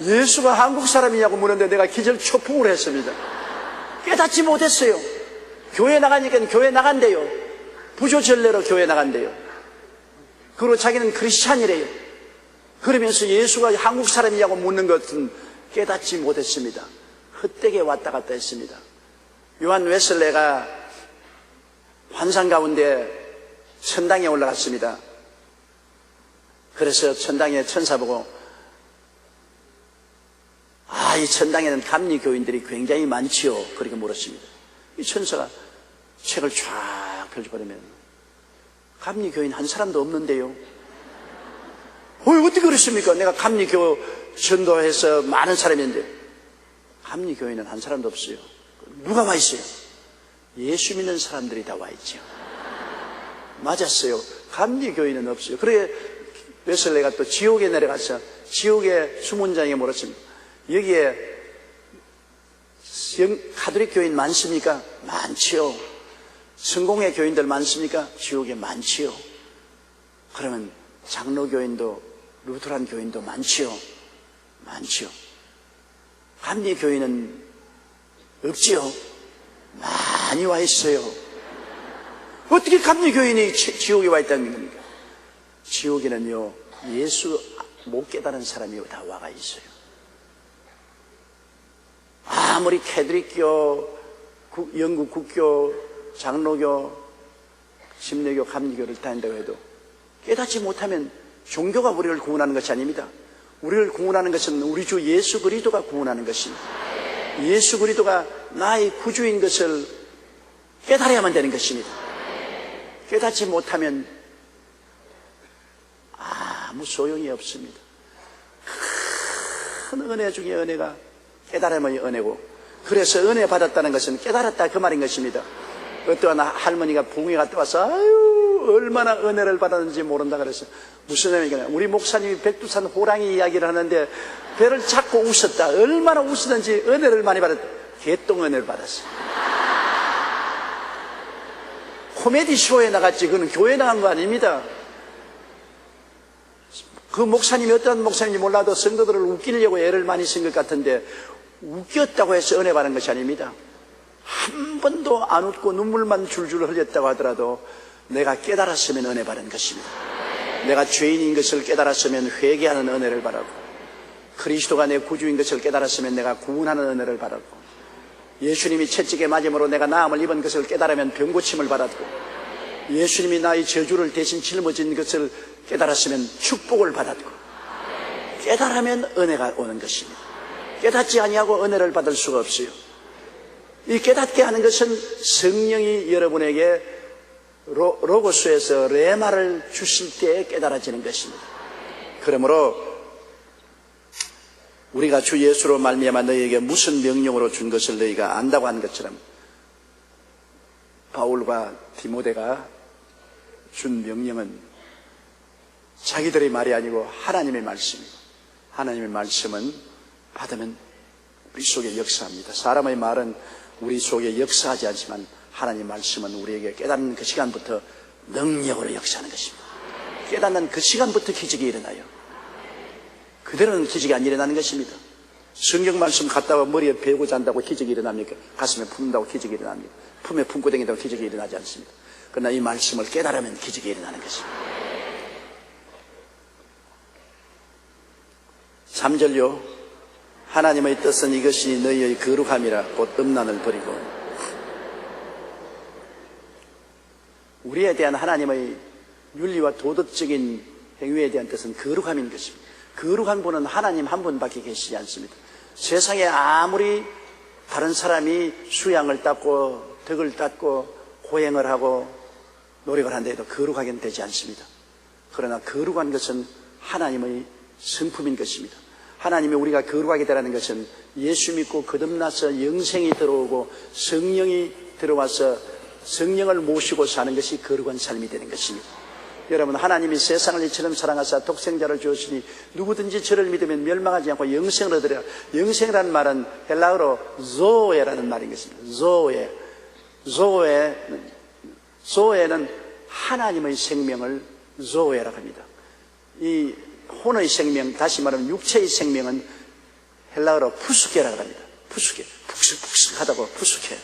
예수가 한국 사람이냐고 묻는데 내가 기절초풍을 했습니다. 깨닫지 못했어요. 교회 나가니까 교회 나간대요. 부조전례로 교회 나간대요. 그리고 자기는 크리스찬이래요. 그러면서 예수가 한국 사람이냐고 묻는 것은 깨닫지 못했습니다. 헛되게 왔다 갔다 했습니다. 요한 웨슬레가 환상 가운데 천당에 올라갔습니다. 그래서 천당에 천사 보고 이 천당에는 감리교인들이 굉장히 많지요. 그렇게 물었습니다. 이 천사가 책을 쫙 펼쳐버리면 감리교인 한 사람도 없는데요. 어떻게 그랬습니까? 내가 감리교 전도해서 많은 사람인데. 감리교회는 한 사람도 없어요. 누가 와 있어요? 예수 믿는 사람들이 다 와 있죠. 맞았어요. 감리교회는 없어요. 그래 웨슬레가 또 지옥에 내려가서 지옥의 수문장에 물었습니다. 여기에 가톨릭 교인 많습니까? 많지요. 성공회 교인들 많습니까? 지옥에 많지요. 그러면 장로교인도 루터란 교인도 많지요. 많지요. 감리교인은 없지요. 많이 와 있어요. 어떻게 감리교인이 지옥에 와 있다는 겁니까? 지옥에는요, 예수 못 깨달은 사람이 다 와가 있어요. 아무리 캐드릭교, 영국 국교, 장로교, 침례교, 감리교를 다닌다고 해도 깨닫지 못하면 종교가 우리를 구원하는 것이 아닙니다. 우리를 구원하는 것은 우리 주 예수 그리스도가 구원하는 것입니다. 예수 그리스도가 나의 구주인 것을 깨달아야만 되는 것입니다. 깨닫지 못하면 아무 소용이 없습니다. 큰 은혜 중에 은혜가 깨달음의 은혜고, 그래서 은혜 받았다는 것은 깨달았다 그 말인 것입니다. 어떠한 할머니가 부흥회 갔다 와서 얼마나 은혜를 받았는지 모른다 그래서 무슨 의미냐, 우리 목사님이 백두산 호랑이 이야기를 하는데 배를 잡고 웃었다. 얼마나 웃었는지 은혜를 많이 받았다. 개똥 은혜를 받았어요. 코미디 쇼에 나갔지 그는 교회에 나간 거 아닙니다. 그 목사님이 어떤 목사님인지 몰라도 성도들을 웃기려고 애를 많이 쓴 것 같은데 웃겼다고 해서 은혜 받은 것이 아닙니다. 한 번도 안 웃고 눈물만 줄줄 흘렸다고 하더라도 내가 깨달았으면 은혜 받은 것입니다. 내가 죄인인 것을 깨달았으면 회개하는 은혜를 받았고, 그리스도가 내 구주인 것을 깨달았으면 내가 구원하는 은혜를 받았고, 예수님이 채찍에 맞음으로 내가 나음을 입은 것을 깨달으면 병고침을 받았고, 예수님이 나의 저주를 대신 짊어진 것을 깨달았으면 축복을 받았고, 깨달으면 은혜가 오는 것입니다. 깨닫지 아니하고 은혜를 받을 수가 없어요. 이 깨닫게 하는 것은 성령이 여러분에게 로고스에서 레마를 주실 때에 깨달아지는 것입니다. 그러므로 우리가 주 예수로 말미암아 너희에게 무슨 명령으로 준 것을 너희가 안다고 한 것처럼 바울과 디모데가 준 명령은 자기들의 말이 아니고 하나님의 말씀이고, 하나님의 말씀은 받으면 우리 속에 역사합니다. 사람의 말은 우리 속에 역사하지 않지만 하나님의 말씀은 우리에게 깨닫는 그 시간부터 능력으로 역사하는 것입니다. 깨닫는 그 시간부터 기적이 일어나요. 그대로는 기적이 안 일어나는 것입니다. 성경 말씀 갖다가 머리에 베고 잔다고 기적이 일어납니까? 가슴에 품는다고 기적이 일어납니까? 품에 품고 다닌다고 기적이 일어나지 않습니다. 그러나 이 말씀을 깨달으면 기적이 일어나는 것입니다. 3절요. 하나님의 뜻은 이것이 너희의 거룩함이라 곧 음란을 버리고. 우리에 대한 하나님의 윤리와 도덕적인 행위에 대한 뜻은 거룩함인 것입니다. 거룩한 분은 하나님 한 분밖에 계시지 않습니다. 세상에 아무리 다른 사람이 수양을 닦고 덕을 닦고 고행을 하고 노력을 한다 해도 거룩하게는 되지 않습니다. 그러나 거룩한 것은 하나님의 성품인 것입니다. 하나님이 우리가 거룩하게 되라는 것은 예수 믿고 거듭나서 영생이 들어오고 성령이 들어와서 성령을 모시고 사는 것이 거룩한 삶이 되는 것입니다. 여러분, 하나님이 세상을 이처럼 사랑하사 독생자를 주었으니 누구든지 저를 믿으면 멸망하지 않고 영생을 얻으리라. 영생이라는 말은 헬라어로 조에라는 말인 것입니다. 조에는 하나님의 생명을 조에라고 합니다. 이 혼의 생명, 다시 말하면 육체의 생명은 헬라어로 푸스케라고 합니다. 푸스케, 푹숙푹숙하다고 푸스케.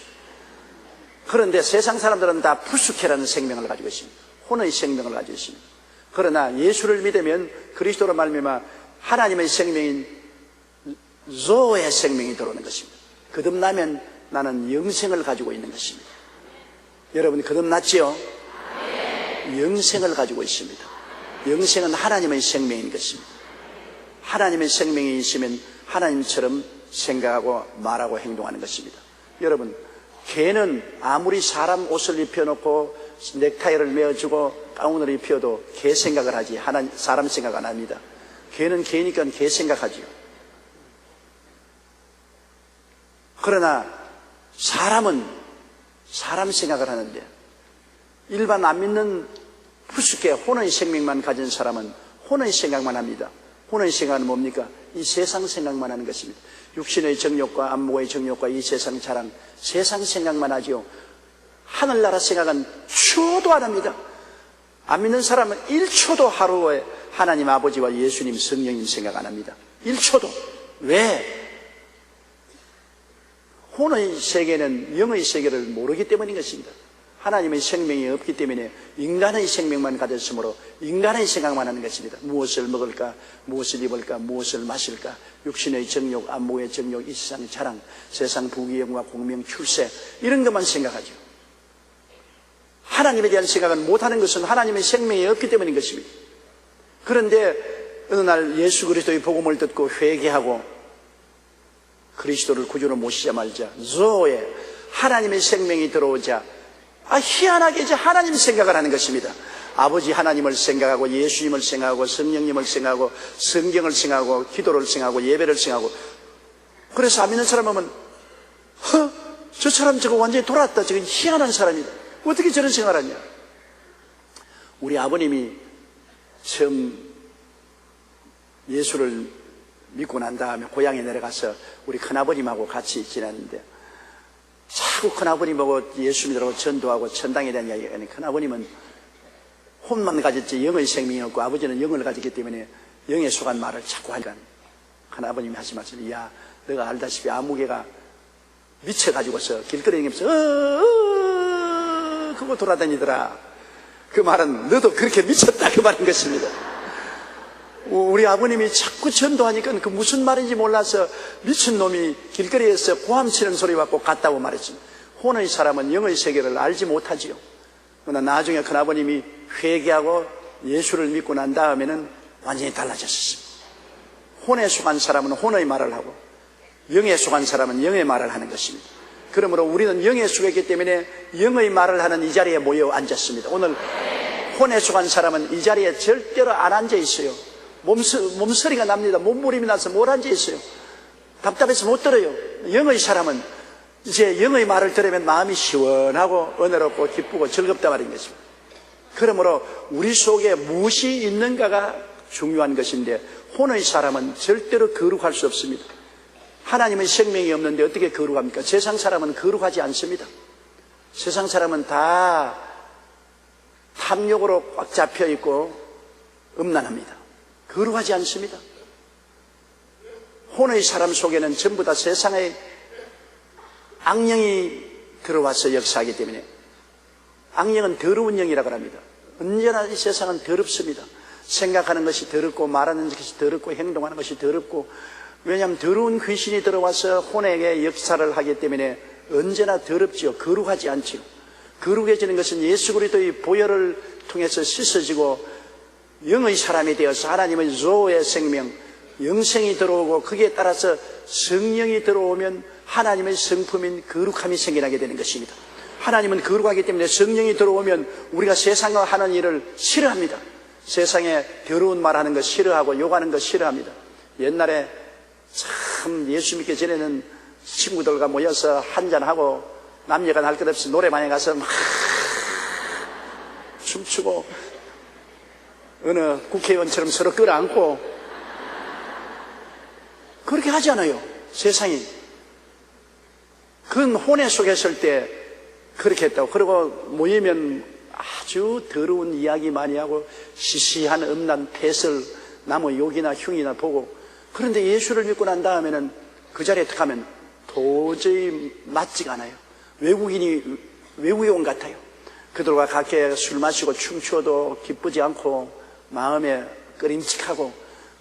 그런데 세상 사람들은 다 푸스케라는 생명을 가지고 있습니다. 혼의 생명을 가지고 있습니다. 그러나 예수를 믿으면 그리스도로 말미암아 하나님의 생명인 조의 생명이 들어오는 것입니다. 거듭나면 나는 영생을 가지고 있는 것입니다. 여러분 거듭났지요? 영생을 가지고 있습니다. 영생은 하나님의 생명인 것입니다. 하나님의 생명이 있으면 하나님처럼 생각하고 말하고 행동하는 것입니다. 여러분, 개는 아무리 사람 옷을 입혀놓고 넥타이를 메어주고 가운을 입혀도 개 생각을 하지 사람 생각 안 합니다. 개는 개니까 개 생각하지요. 그러나 사람은 사람 생각을 하는데, 일반 안 믿는 푸스케 혼의 생명만 가진 사람은 혼의 생각만 합니다. 혼의 생각은 뭡니까? 이 세상 생각만 하는 것입니다. 육신의 정욕과 안목의 정욕과 이 세상 자랑, 세상 생각만 하죠. 하늘나라 생각은 추호도 안 합니다. 안 믿는 사람은 1초도 하루에 하나님 아버지와 예수님 성령님 생각 안 합니다. 1초도. 왜? 혼의 세계는 영의 세계를 모르기 때문인 것입니다. 하나님의 생명이 없기 때문에 인간의 생명만 가졌으므로 인간의 생각만 하는 것입니다. 무엇을 먹을까, 무엇을 입을까, 무엇을 마실까, 육신의 정욕, 안목의 정욕, 이 세상 자랑, 세상 부귀영화, 공명, 출세, 이런 것만 생각하죠. 하나님에 대한 생각은 못하는 것은 하나님의 생명이 없기 때문인 것입니다. 그런데 어느 날 예수 그리스도의 복음을 듣고 회개하고 그리스도를 구주로 모시자마자 조에 하나님의 생명이 들어오자 희한하게 이제 하나님 생각을 하는 것입니다. 아버지 하나님을 생각하고 예수님을 생각하고 성령님을 생각하고 성경을 생각하고 기도를 생각하고 예배를 생각하고. 그래서 안 믿는 사람 하면 저 사람 저거 완전히 돌아왔다, 저거 희한한 사람이다, 어떻게 저런 생각을 하냐. 우리 아버님이 처음 예수를 믿고 난 다음에 고향에 내려가서 우리 큰아버님하고 같이 지냈는데, 자꾸 큰아버님하고 예수 믿으라고 전도하고 천당에 대한 이야기가 있는, 큰아버님은 혼만 가졌지 영의 생명이었고 아버지는 영을 가졌기 때문에 영에 속한 말을 자꾸 하니까 큰아버님이 하신 말씀이, 야, 너가 알다시피 아무개가 미쳐가지고서 길거리에 다니면서 그거 돌아다니더라. 그 말은 너도 그렇게 미쳤다, 그 말인 것입니다. 우리 아버님이 자꾸 전도하니까 그 무슨 말인지 몰라서 미친놈이 길거리에서 고함치는 소리 받고 갔다고 말했습니다. 혼의 사람은 영의 세계를 알지 못하지요. 그러나 나중에 큰아버님이 회개하고 예수를 믿고 난 다음에는 완전히 달라졌습니다. 혼에 속한 사람은 혼의 말을 하고 영에 속한 사람은 영의 말을 하는 것입니다. 그러므로 우리는 영에 속했기 때문에 영의 말을 하는 이 자리에 모여 앉았습니다. 오늘 혼에 속한 사람은 이 자리에 절대로 안 앉아 있어요. 몸서리가 납니다. 몸부림이 나서 못 앉아 있어요. 답답해서 못 들어요. 영의 사람은 이제 영의 말을 들으면 마음이 시원하고 은혜롭고 기쁘고 즐겁다 말인 것입니다. 그러므로 우리 속에 무엇이 있는가가 중요한 것인데, 혼의 사람은 절대로 거룩할 수 없습니다. 하나님의 생명이 없는데 어떻게 거룩합니까? 세상 사람은 거룩하지 않습니다. 세상 사람은 다 탐욕으로 꽉 잡혀 있고 음란합니다. 거룩하지 않습니다. 혼의 사람 속에는 전부 다 세상의 악령이 들어와서 역사하기 때문에, 악령은 더러운 영이라고 합니다. 언제나 이 세상은 더럽습니다. 생각하는 것이 더럽고 말하는 것이 더럽고 행동하는 것이 더럽고, 왜냐하면 더러운 귀신이 들어와서 혼에게 역사를 하기 때문에 언제나 더럽지요. 거룩하지 않지요. 거룩해지는 것은 예수 그리스도의 보혈을 통해서 씻어지고 영의 사람이 되어서 하나님의 조의 생명, 영생이 들어오고 거기에 따라서 성령이 들어오면 하나님의 성품인 거룩함이 생겨나게 되는 것입니다. 하나님은 거룩하기 때문에 성령이 들어오면 우리가 세상과 하는 일을 싫어합니다. 세상에 더러운 말하는 거 싫어하고 욕하는 거 싫어합니다. 옛날에 참 예수 믿기 전에는 친구들과 모여서 한잔하고 남녀가 날 것 없이 노래방에 가서 막 춤추고 어느 국회의원처럼 서로 끌어안고 그렇게 하지 않아요. 세상이. 그건 혼에 속했을 때 그렇게 했다고. 그리고 모이면 아주 더러운 이야기 많이 하고 시시한 음란 폐설, 남의 욕이나 흉이나 보고. 그런데 예수를 믿고 난 다음에는 그 자리에 딱 가면 도저히 맞지가 않아요. 외국에 온 같아요. 그들과 같이 술 마시고 춤추어도 기쁘지 않고 마음에 꺼림칙하고,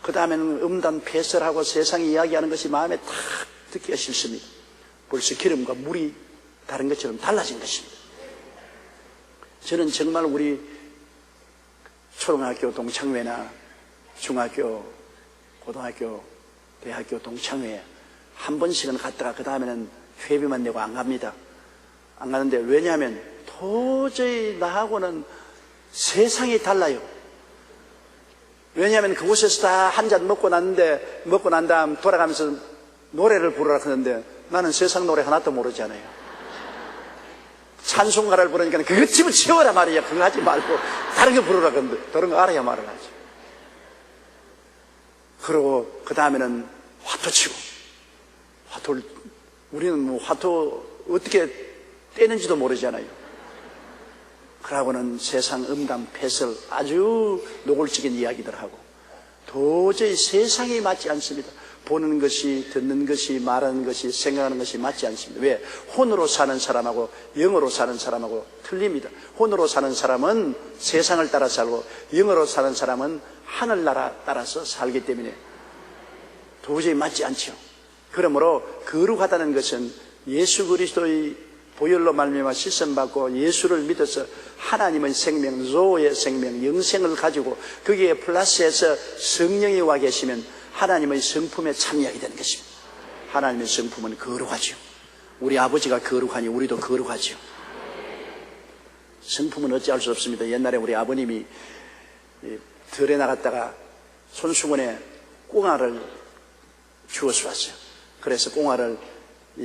그 다음에는 음란 폐설하고 세상 이야기하는 것이 마음에 탁 듣기가 싫습니다. 벌써 기름과 물이 다른 것처럼 달라진 것입니다. 저는 정말 우리 초등학교 동창회나 중학교, 고등학교, 대학교 동창회에 한 번씩은 갔다가 그 다음에는 회비만 내고 안 갑니다. 안 가는데, 왜냐하면 도저히 나하고는 세상이 달라요. 왜냐하면 그곳에서 다 한 잔 먹고 난 다음 돌아가면서 노래를 부르라 하는데 나는 세상 노래 하나도 모르잖아요. 찬송가를 부르니까 그거 집어치워라 말이야. 그거 하지 말고 다른 거 부르라 그러는데 다른 거 알아야 말을 하지. 그러고 그 다음에는 화투 치고, 우리는 뭐 화투 어떻게 떼는지도 모르잖아요. 그러고는 세상 음담 패설 아주 노골적인 이야기들 하고, 도저히 세상이 맞지 않습니다. 보는 것이, 듣는 것이, 말하는 것이, 생각하는 것이 맞지 않습니다. 왜? 혼으로 사는 사람하고 영으로 사는 사람하고 틀립니다. 혼으로 사는 사람은 세상을 따라 살고, 영으로 사는 사람은 하늘나라 따라서 살기 때문에 도저히 맞지 않죠. 그러므로 거룩하다는 것은 예수 그리스도의 보혈로 말미암아 씻음받고 예수를 믿어서 하나님의 생명, 조의 생명, 영생을 가지고 거기에 플러스해서 성령이 와 계시면 하나님의 성품에 참여하게 되는 것입니다. 하나님의 성품은 거룩하죠. 우리 아버지가 거룩하니 우리도 거룩하죠. 성품은 어찌할 수 없습니다. 옛날에 우리 아버님이 들에 나갔다가 손수건에 꽁알을 주워서 왔어요. 그래서 꽁알을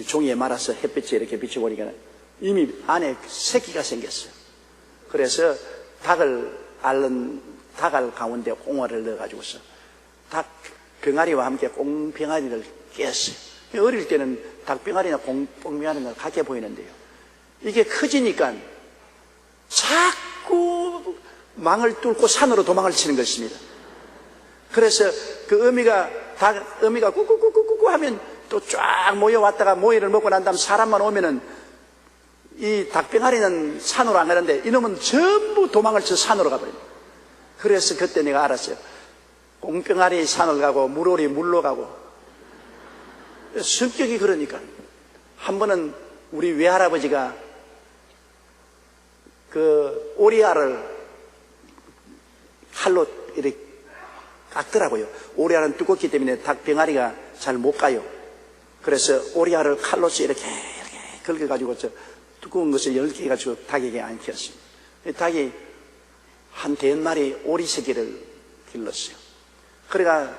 종이에 말아서 햇빛에 이렇게 비춰보니까 이미 안에 새끼가 생겼어요. 그래서 닭알 가운데 꽁알을 넣어가지고서 닭 병아리와 함께 꽁병아리를 깼어요. 어릴 때는 닭병아리나 꽁병아리가 같게 보이는데요, 이게 커지니까 자꾸 망을 뚫고 산으로 도망을 치는 것입니다. 그래서 그 어미가 꾸꾸꾸꾸꾸 하면 또 쫙 모여왔다가 모이를 먹고 난 다음 사람만 오면은 이 닭병아리는 산으로 안 가는데 이놈은 전부 도망을 쳐 산으로 가버립니다. 그래서 그때 내가 알았어요. 꽁병아리 산을 가고 물오리 물로 가고. 성격이 그러니까. 한 번은 우리 외할아버지가 그 오리알을 칼로 이렇게 깎더라고요. 오리알은 두껍기 때문에 닭병아리가 잘 못 가요. 그래서 오리알을 칼로서 이렇게 긁어가지고 저 두꺼운 것을 10개 해가지고 닭에게 안겼습니다. 닭이 한 100마리 오리 새끼를 길렀어요. 그러니까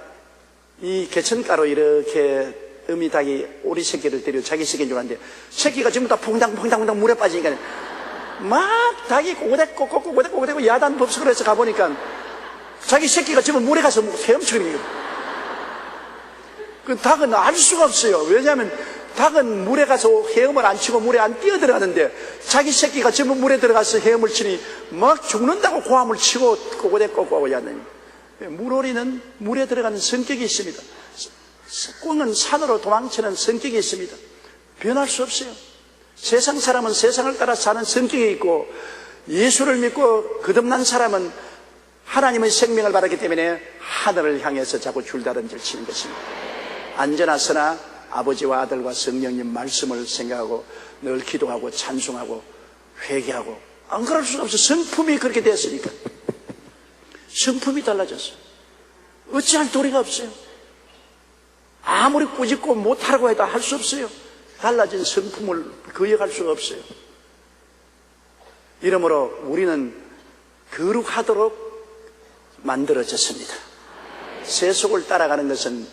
이 개천가로 이렇게 어미 닭이 오리 새끼를 데리고 자기 새끼인 줄 알았는데 새끼가 전부 다 퐁당퐁당 물에 빠지니까 막 닭이 꼬고대고 야단 법석을 해서 가보니까 자기 새끼가 전부 물에 가서 헤엄치는 거예요. 그 닭은 알 수가 없어요. 왜냐하면 닭은 물에 가서 헤엄을 안 치고 물에 안 뛰어들어가는데 자기 새끼가 전부 물에 들어가서 헤엄을 치니 막 죽는다고 고함을 치고 꼬고대고 야단. 물오리는 물에 들어가는 성격이 있습니다. 꽁은 산으로 도망치는 성격이 있습니다. 변할 수 없어요. 세상 사람은 세상을 따라 사는 성격이 있고, 예수를 믿고 거듭난 사람은 하나님의 생명을 받았기 때문에 하늘을 향해서 자꾸 줄다름질 치는 것입니다. 안전하서나 아버지와 아들과 성령님 말씀을 생각하고 늘 기도하고 찬송하고 회개하고, 안 그럴 수가 없어요. 성품이 그렇게 됐으니까. 성품이 달라졌어요. 어찌할 도리가 없어요. 아무리 꾸짖고 못하라고 해도 할 수 없어요. 달라진 성품을 거역할 수가 없어요. 이러므로 우리는 거룩하도록 만들어졌습니다. 세속을 따라가는 것은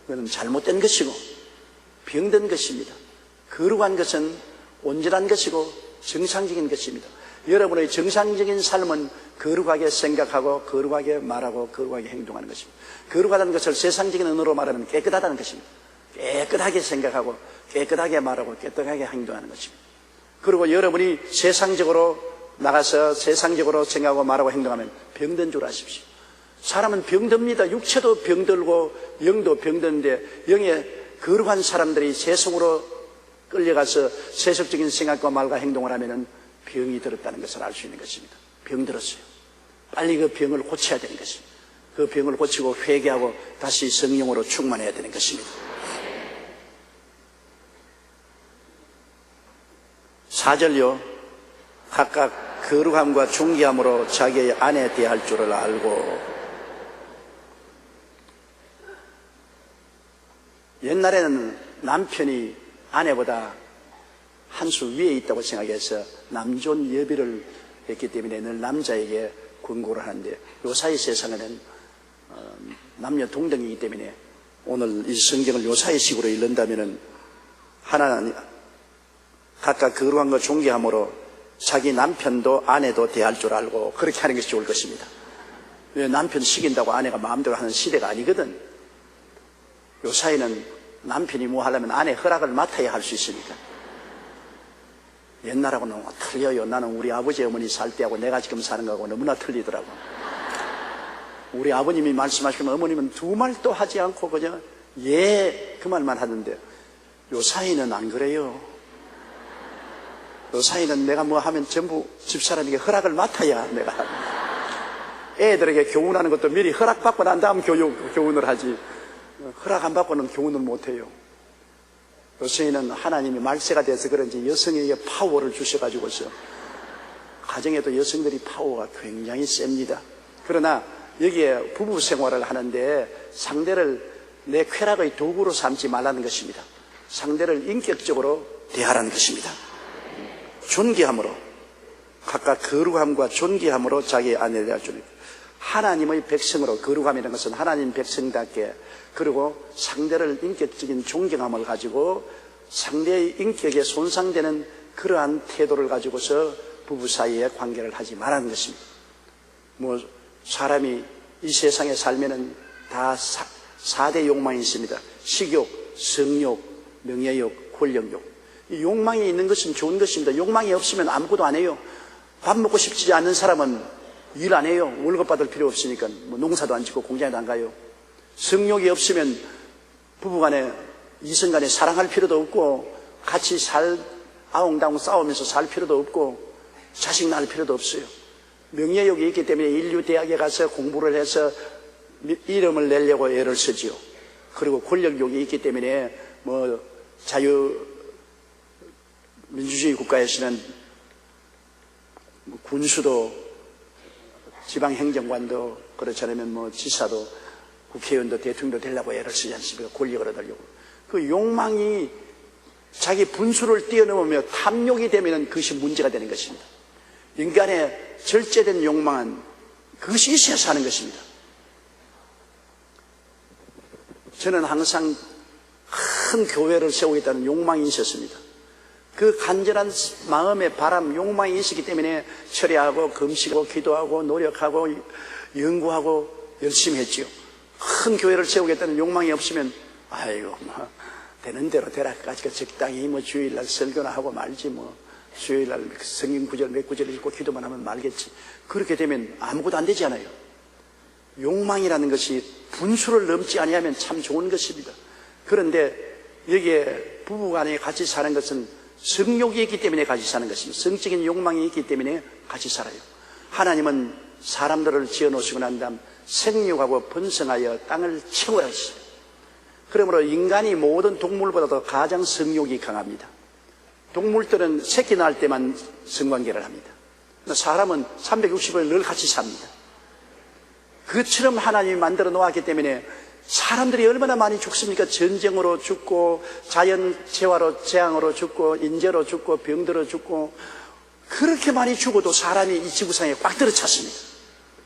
그건 잘못된 것이고 병든 것입니다. 거룩한 것은 온전한 것이고 정상적인 것입니다. 여러분의 정상적인 삶은 거룩하게 생각하고 거룩하게 말하고 거룩하게 행동하는 것입니다. 거룩하다는 것을 세상적인 언어로 말하면 깨끗하다는 것입니다. 깨끗하게 생각하고 깨끗하게 말하고 깨끗하게 행동하는 것입니다. 그리고 여러분이 세상적으로 나가서 세상적으로 생각하고 말하고 행동하면 병든 줄 아십시오. 사람은 병듭니다. 육체도 병들고 영도 병드는데, 영의 거룩한 사람들이 세속으로 끌려가서 세속적인 생각과 말과 행동을 하면 병이 들었다는 것을 알 수 있는 것입니다. 병들었어요. 빨리 그 병을 고쳐야 되는 것입니다. 그 병을 고치고 회개하고 다시 성령으로 충만해야 되는 것입니다. 4절요. 각각 거룩함과 존귀함으로 자기의 아내에 대할 줄을 알고. 옛날에는 남편이 아내보다 한 수 위에 있다고 생각해서 남존 여비를 했기 때문에 늘 남자에게 권고를 하는데, 요사이 세상에는 남녀 동등이기 때문에 오늘 이 성경을 요사이식으로 읽는다면은 하나님 각각 거룩함과 존귀함으로 자기 남편도 아내도 대할 줄 알고 그렇게 하는 것이 좋을 것입니다. 왜 남편 시킨다고 아내가 마음대로 하는 시대가 아니거든. 요사이는 남편이 뭐 하려면 아내 허락을 맡아야 할 수 있으니까. 옛날하고는 틀려요. 나는 우리 아버지 어머니 살 때하고 내가 지금 사는 거하고 너무나 틀리더라고. 우리 아버님이 말씀하시면 어머님은 두 말도 하지 않고 그냥 예 그 말만 하던데 요사이는 안 그래요. 요사이는 내가 뭐 하면 전부 집사람에게 허락을 맡아야 내가 애들에게 교훈하는 것도 미리 허락받고 난 다음 교훈을 하지 허락 안 받고는 교훈을 못해요. 요새는 하나님이 말세가 돼서 그런지 여성에게 파워를 주셔가지고서 가정에도 여성들이 파워가 굉장히 셉니다. 그러나 여기에 부부 생활을 하는데 상대를 내 쾌락의 도구로 삼지 말라는 것입니다. 상대를 인격적으로 대하라는 것입니다. 존귀함으로 각각 거룩함과 존귀함으로 자기 아내를 대하주는 하나님의 백성으로 거룩함이라는 것은 하나님 백성답게 그리고 상대를 인격적인 존경함을 가지고 상대의 인격에 손상되는 그러한 태도를 가지고서 부부 사이에 관계를 하지 말라는 것입니다. 뭐 사람이 이 세상에 살면은 다 4대 욕망이 있습니다. 식욕, 성욕, 명예욕, 권력욕. 이 욕망이 있는 것은 좋은 것입니다. 욕망이 없으면 아무것도 안 해요. 밥 먹고 싶지 않는 사람은 일 안 해요. 월급 받을 필요 없으니까 뭐 농사도 안 짓고 공장에도 안 가요. 성욕이 없으면 부부간에 이성간에 사랑할 필요도 없고 같이 아웅다웅 싸우면서 살 필요도 없고 자식 낳을 필요도 없어요. 명예욕이 있기 때문에 인류 대학에 가서 공부를 해서 이름을 내려고 애를 쓰지요. 그리고 권력욕이 있기 때문에 뭐 자유민주주의 국가에서는 군수도 지방행정관도 그렇지 않으면 뭐 지사도 국회의원도 대통령도 되려고 애를 쓰지 않습니까? 권력을 얻으려고. 그 욕망이 자기 분수를 뛰어넘으며 탐욕이 되면 그것이 문제가 되는 것입니다. 인간의 절제된 욕망은 그것이 있어야 하는 것입니다. 저는 항상 큰 교회를 세우겠다는 욕망이 있었습니다. 그 간절한 마음의 바람, 욕망이 있었기 때문에 철야하고 금식하고 기도하고 노력하고 연구하고 열심히 했지요. 큰 교회를 세우겠다는 욕망이 없으면 아이고 뭐 되는 대로 되라. 까지가 적당히 뭐 주일날 설교나 하고 말지 뭐 주일날 성경 구절 몇 구절 읽고 기도만 하면 말겠지. 그렇게 되면 아무것도 안 되지 않아요. 욕망이라는 것이 분수를 넘지 아니하면 참 좋은 것입니다. 그런데 여기에 부부간에 같이 사는 것은 성욕이 있기 때문에 같이 사는 것입니다. 성적인 욕망이 있기 때문에 같이 살아요. 하나님은 사람들을 지어놓으시고 난 다음 생육하고 번성하여 땅을 채우라 하시죠. 그러므로 인간이 모든 동물보다도 가장 성욕이 강합니다. 동물들은 새끼 낳을 때만 성관계를 합니다. 사람은 360일 늘 같이 삽니다. 그것처럼 하나님이 만들어 놓았기 때문에 사람들이 얼마나 많이 죽습니까? 전쟁으로 죽고 자연재해로 재앙으로 죽고 인재로 죽고 병들어 죽고 그렇게 많이 죽어도 사람이 이 지구상에 꽉 들어찼습니다.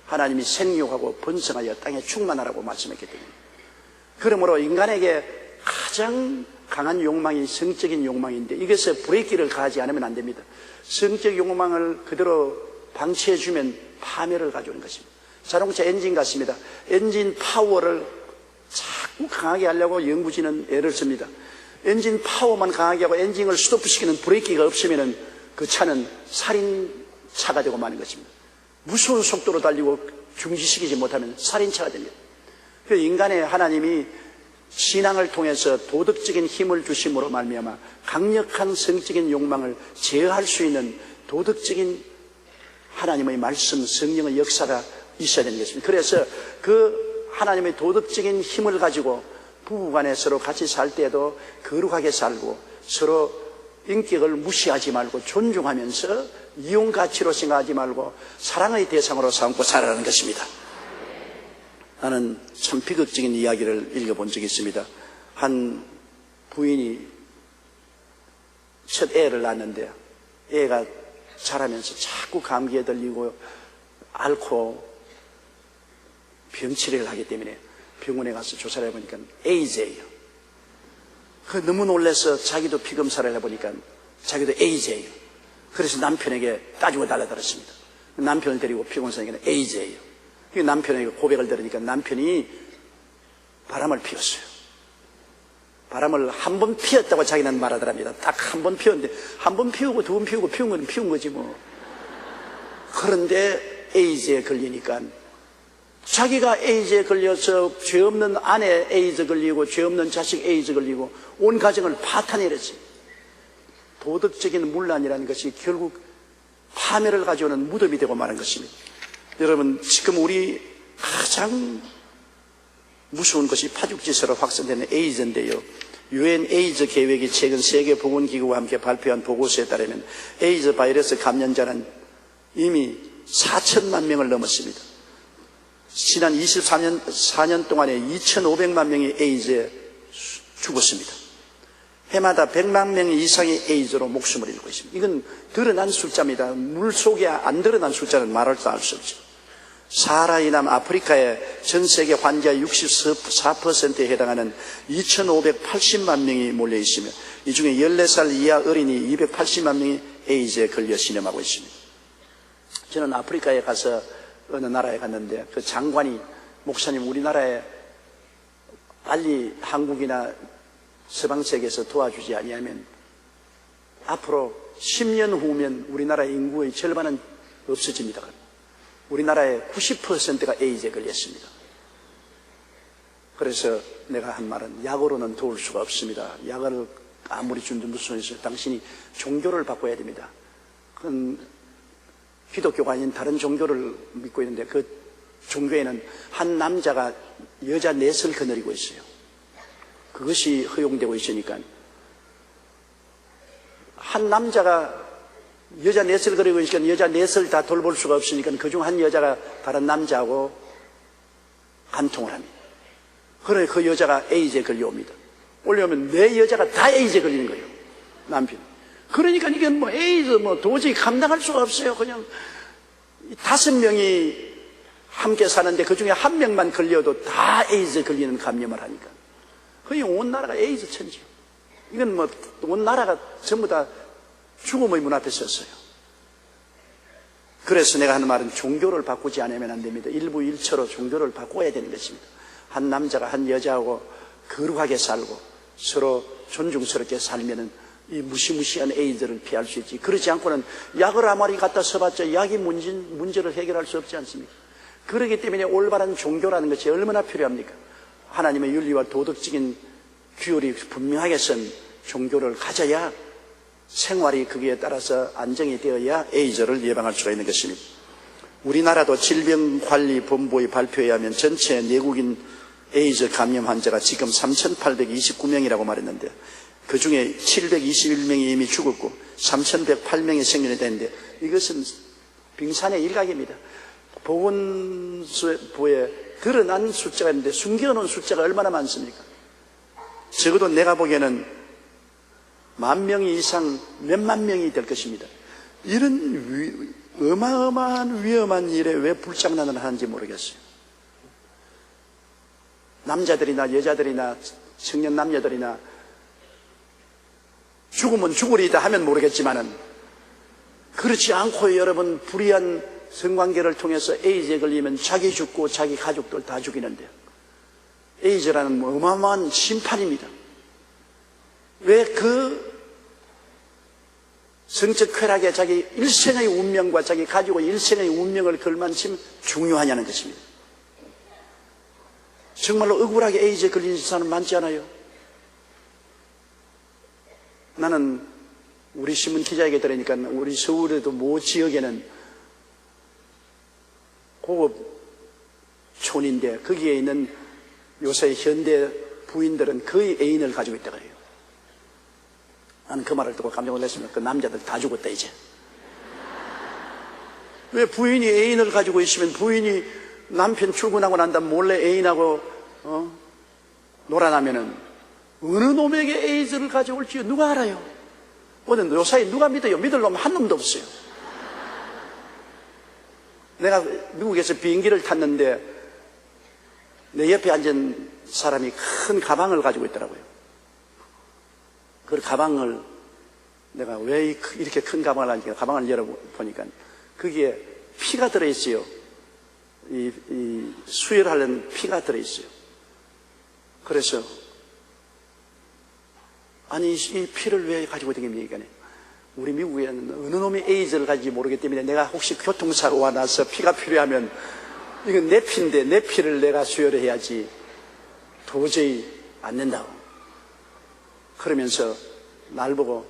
하나님이 생육하고 번성하여 땅에 충만하라고 말씀했기 때문에. 그러므로 인간에게 가장 강한 욕망이 성적인 욕망인데 이것에 브레이크를 가하지 않으면 안 됩니다. 성적 욕망을 그대로 방치해주면 파멸을 가져오는 것입니다. 자동차 엔진 같습니다. 엔진 파워를 자꾸 강하게 하려고 연구진은 애를 씁니다. 엔진 파워만 강하게 하고 엔진을 스톱시키는 브레이크가 없으면 그 차는 살인차가 되고 마는 것입니다. 무서운 속도로 달리고 중지시키지 못하면 살인차가 됩니다. 그 인간의 하나님이 신앙을 통해서 도덕적인 힘을 주심으로 말미암아 강력한 성적인 욕망을 제어할 수 있는 도덕적인 하나님의 말씀, 성령의 역사가 있어야 되는 것입니다. 그래서 그 하나님의 도덕적인 힘을 가지고 부부간에 서로 같이 살 때도 거룩하게 살고 서로 인격을 무시하지 말고 존중하면서 이용 가치로 생각하지 말고 사랑의 대상으로 삼고 살아가는 것입니다. 나는 참 비극적인 이야기를 읽어본 적이 있습니다. 한 부인이 첫 애를 낳았는데 애가 자라면서 자꾸 감기에 들리고 앓고 병치레를 하기 때문에 병원에 가서 조사를 해보니까 에이즈예요. 너무 놀라서 자기도 피검사를 해보니까 자기도 에이즈예요. 그래서 남편에게 따지고 달라들었습니다. 남편을 데리고 피검사에게는 에이즈예요. 남편에게 고백을 들으니까 남편이 바람을 피웠어요. 바람을 한 번 피웠다고 자기는 말하더랍니다. 딱 한 번 피웠는데 한 번 피우고 두 번 피우고 피운 건 피운 거지 뭐. 그런데 에이즈에 걸리니까 자기가 에이즈에 걸려서 죄 없는 아내 에이즈 걸리고 죄 없는 자식 에이즈 걸리고 온 가정을 파탄내렸지. 도덕적인 문란이라는 것이 결국 파멸을 가져오는 무덤이 되고 마는 것입니다. 여러분, 지금 우리 가장 무서운 것이 파죽지세로 확산되는 에이즈인데요. 유엔 에이즈 계획이 최근 세계보건기구와 함께 발표한 보고서에 따르면 에이즈 바이러스 감염자는 이미 4천만 명을 넘었습니다. 지난 24년 동안에 2,500만 명이 에이즈에 죽었습니다. 해마다 100만 명 이상의 에이즈로 목숨을 잃고 있습니다. 이건 드러난 숫자입니다. 물 속에 안 드러난 숫자는 말할 수 없죠. 사하라 이남 아프리카의 전 세계 환자 64%에 해당하는 2,580만 명이 몰려 있으며 이 중에 14살 이하 어린이 280만 명이 에이즈에 걸려 신음하고 있습니다. 저는 아프리카에 가서 어느 나라에 갔는데 그 장관이 목사님 우리나라에 빨리 한국이나 서방 세계에서 도와주지 아니하면 앞으로 10년 후면 우리나라 인구의 절반은 없어집니다. 우리나라의 90%가 에이즈에 걸렸습니다. 그래서 내가 한 말은 약으로는 도울 수가 없습니다. 약을 아무리 준도 무슨 소리죠. 당신이 종교를 바꿔야 됩니다. 그건 기독교가 아닌 다른 종교를 믿고 있는데 그 종교에는 한 남자가 여자 넷을 거느리고 있어요. 그것이 허용되고 있으니까 한 남자가 여자 넷을 거느리고 있으니까 여자 넷을 다 돌볼 수가 없으니까 그중 한 여자가 다른 남자하고 간통을 합니다. 그래 그 여자가 에이즈에 걸려옵니다. 올려오면 내 여자가 다 에이즈에 걸리는 거예요. 남편. 그러니까 이게 뭐 에이즈 도저히 감당할 수가 없어요. 그냥 5명이 함께 사는데 그 중에 1명만 걸려도 다 에이즈에 걸리는 감염을 하니까 거의 온 나라가 에이즈 천지요. 이건 온 나라가 전부 다 죽음의 문 앞에 섰어요. 그래서 내가 하는 말은 종교를 바꾸지 않으면 안 됩니다. 일부 일처로 종교를 바꿔야 되는 것입니다. 한 남자가 한 여자하고 거룩하게 살고 서로 존중스럽게 살면은 이 무시무시한 에이즈를 피할 수 있지. 그렇지 않고는 약을 아무리 갖다 써봤자 약이 문제를 해결할 수 없지 않습니까? 그렇기 때문에 올바른 종교라는 것이 얼마나 필요합니까? 하나님의 윤리와 도덕적인 규율이 분명하게 선 종교를 가져야 생활이 거기에 따라서 안정이 되어야 에이즈를 예방할 수가 있는 것입니다. 우리나라도 질병관리본부의 발표에 의하면 전체 내국인 에이즈 감염 환자가 지금 3,829명이라고 말했는데 그 중에 721명이 이미 죽었고 3,108명이 생존이 됐는데 이것은 빙산의 일각입니다. 보건부에 드러난 숫자가 있는데 숨겨놓은 숫자가 얼마나 많습니까? 적어도 내가 보기에는 10,000명 이상 몇만 명이 될 것입니다. 이런 어마어마한 위험한 일에 왜 불장난을 하는지 모르겠어요. 남자들이나 여자들이나 청년 남녀들이나 죽으면 죽으리다 하면 모르겠지만은 그렇지 않고 여러분 불의한 성관계를 통해서 에이즈에 걸리면 자기 죽고 자기 가족들 다 죽이는데요. 에이즈라는 어마어마한 심판입니다. 왜 그 성적 쾌락에 자기 일생의 운명과 자기 가족의 일생의 운명을 걸만치면 중요하냐는 것입니다. 정말로 억울하게 에이즈에 걸린 사람 많지 않아요? 나는 우리 신문 기자에게 들으니까 우리 서울에도 모 지역에는 고급촌인데 거기에 있는 요새 현대 부인들은 거의 애인을 가지고 있다고 해요. 나는 그 말을 듣고 깜짝 놀랐습니다. 그 남자들 다 죽었다 이제. 왜 부인이 애인을 가지고 있으면 부인이 남편 출근하고 난 다음 몰래 애인하고 놀아나면은 어느 놈에게 에이즈를 가져올지 누가 알아요? 오늘 요사이 누가 믿어요? 믿을 놈 한 놈도 없어요. 내가 미국에서 비행기를 탔는데 내 옆에 앉은 사람이 큰 가방을 가지고 있더라고요. 그 가방을 내가 왜 이렇게 큰 가방을 하니까 가방을 열어보니까 거기에 피가 들어있어요. 이 수혈하려는 피가 들어있어요. 그래서 아니 이 피를 왜 가지고 다닙니까? 우리 미국에는 어느 놈이 에이즈를 가지지 모르기 때문에 내가 혹시 교통사고가 나서 피가 필요하면 이건 내 피인데 내 피를 내가 수혈을 해야지 도저히 안 된다고. 그러면서 날 보고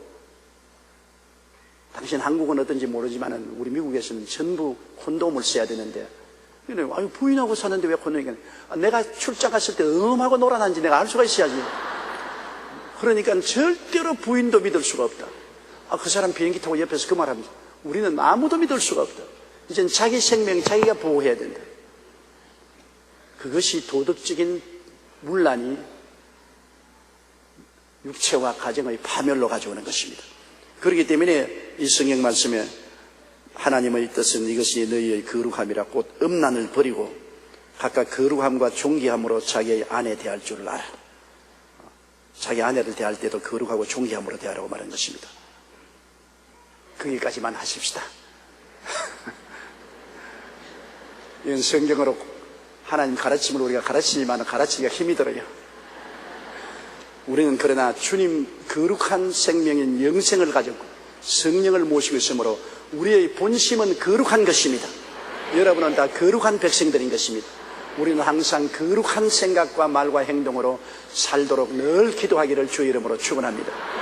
당신 한국은 어떤지 모르지만 우리 미국에서는 전부 콘돔을 써야 되는데 아유 부인하고 사는데 왜 콘돔이 내가 출장 갔을 때 음하고 놀아난지 내가 알 수가 있어야지. 그러니까 절대로 부인도 믿을 수가 없다. 그 사람 비행기 타고 옆에서 그 말합니다. 우리는 아무도 믿을 수가 없다. 이젠 자기 생명 자기가 보호해야 된다. 그것이 도덕적인 문란이 육체와 가정의 파멸로 가져오는 것입니다. 그렇기 때문에 이 성경 말씀에 하나님의 뜻은 이것이 너희의 거룩함이라 곧 음란을 버리고 각각 거룩함과 존귀함으로 자기의 아내 대할 줄을 알아. 자기 아내를 대할 때도 거룩하고 존귀함으로 대하라고 말한 것입니다. 거기까지만 하십시다. 이건 성경으로 하나님 가르침을 우리가 가르치지만 가르치기가 힘이 들어요. 우리는 그러나 주님 거룩한 생명인 영생을 가졌고 성령을 모시고 있으므로 우리의 본심은 거룩한 것입니다. 여러분은 다 거룩한 백성들인 것입니다. 우리는 항상 거룩한 생각과 말과 행동으로 살도록 늘 기도하기를 주의 이름으로 축원합니다.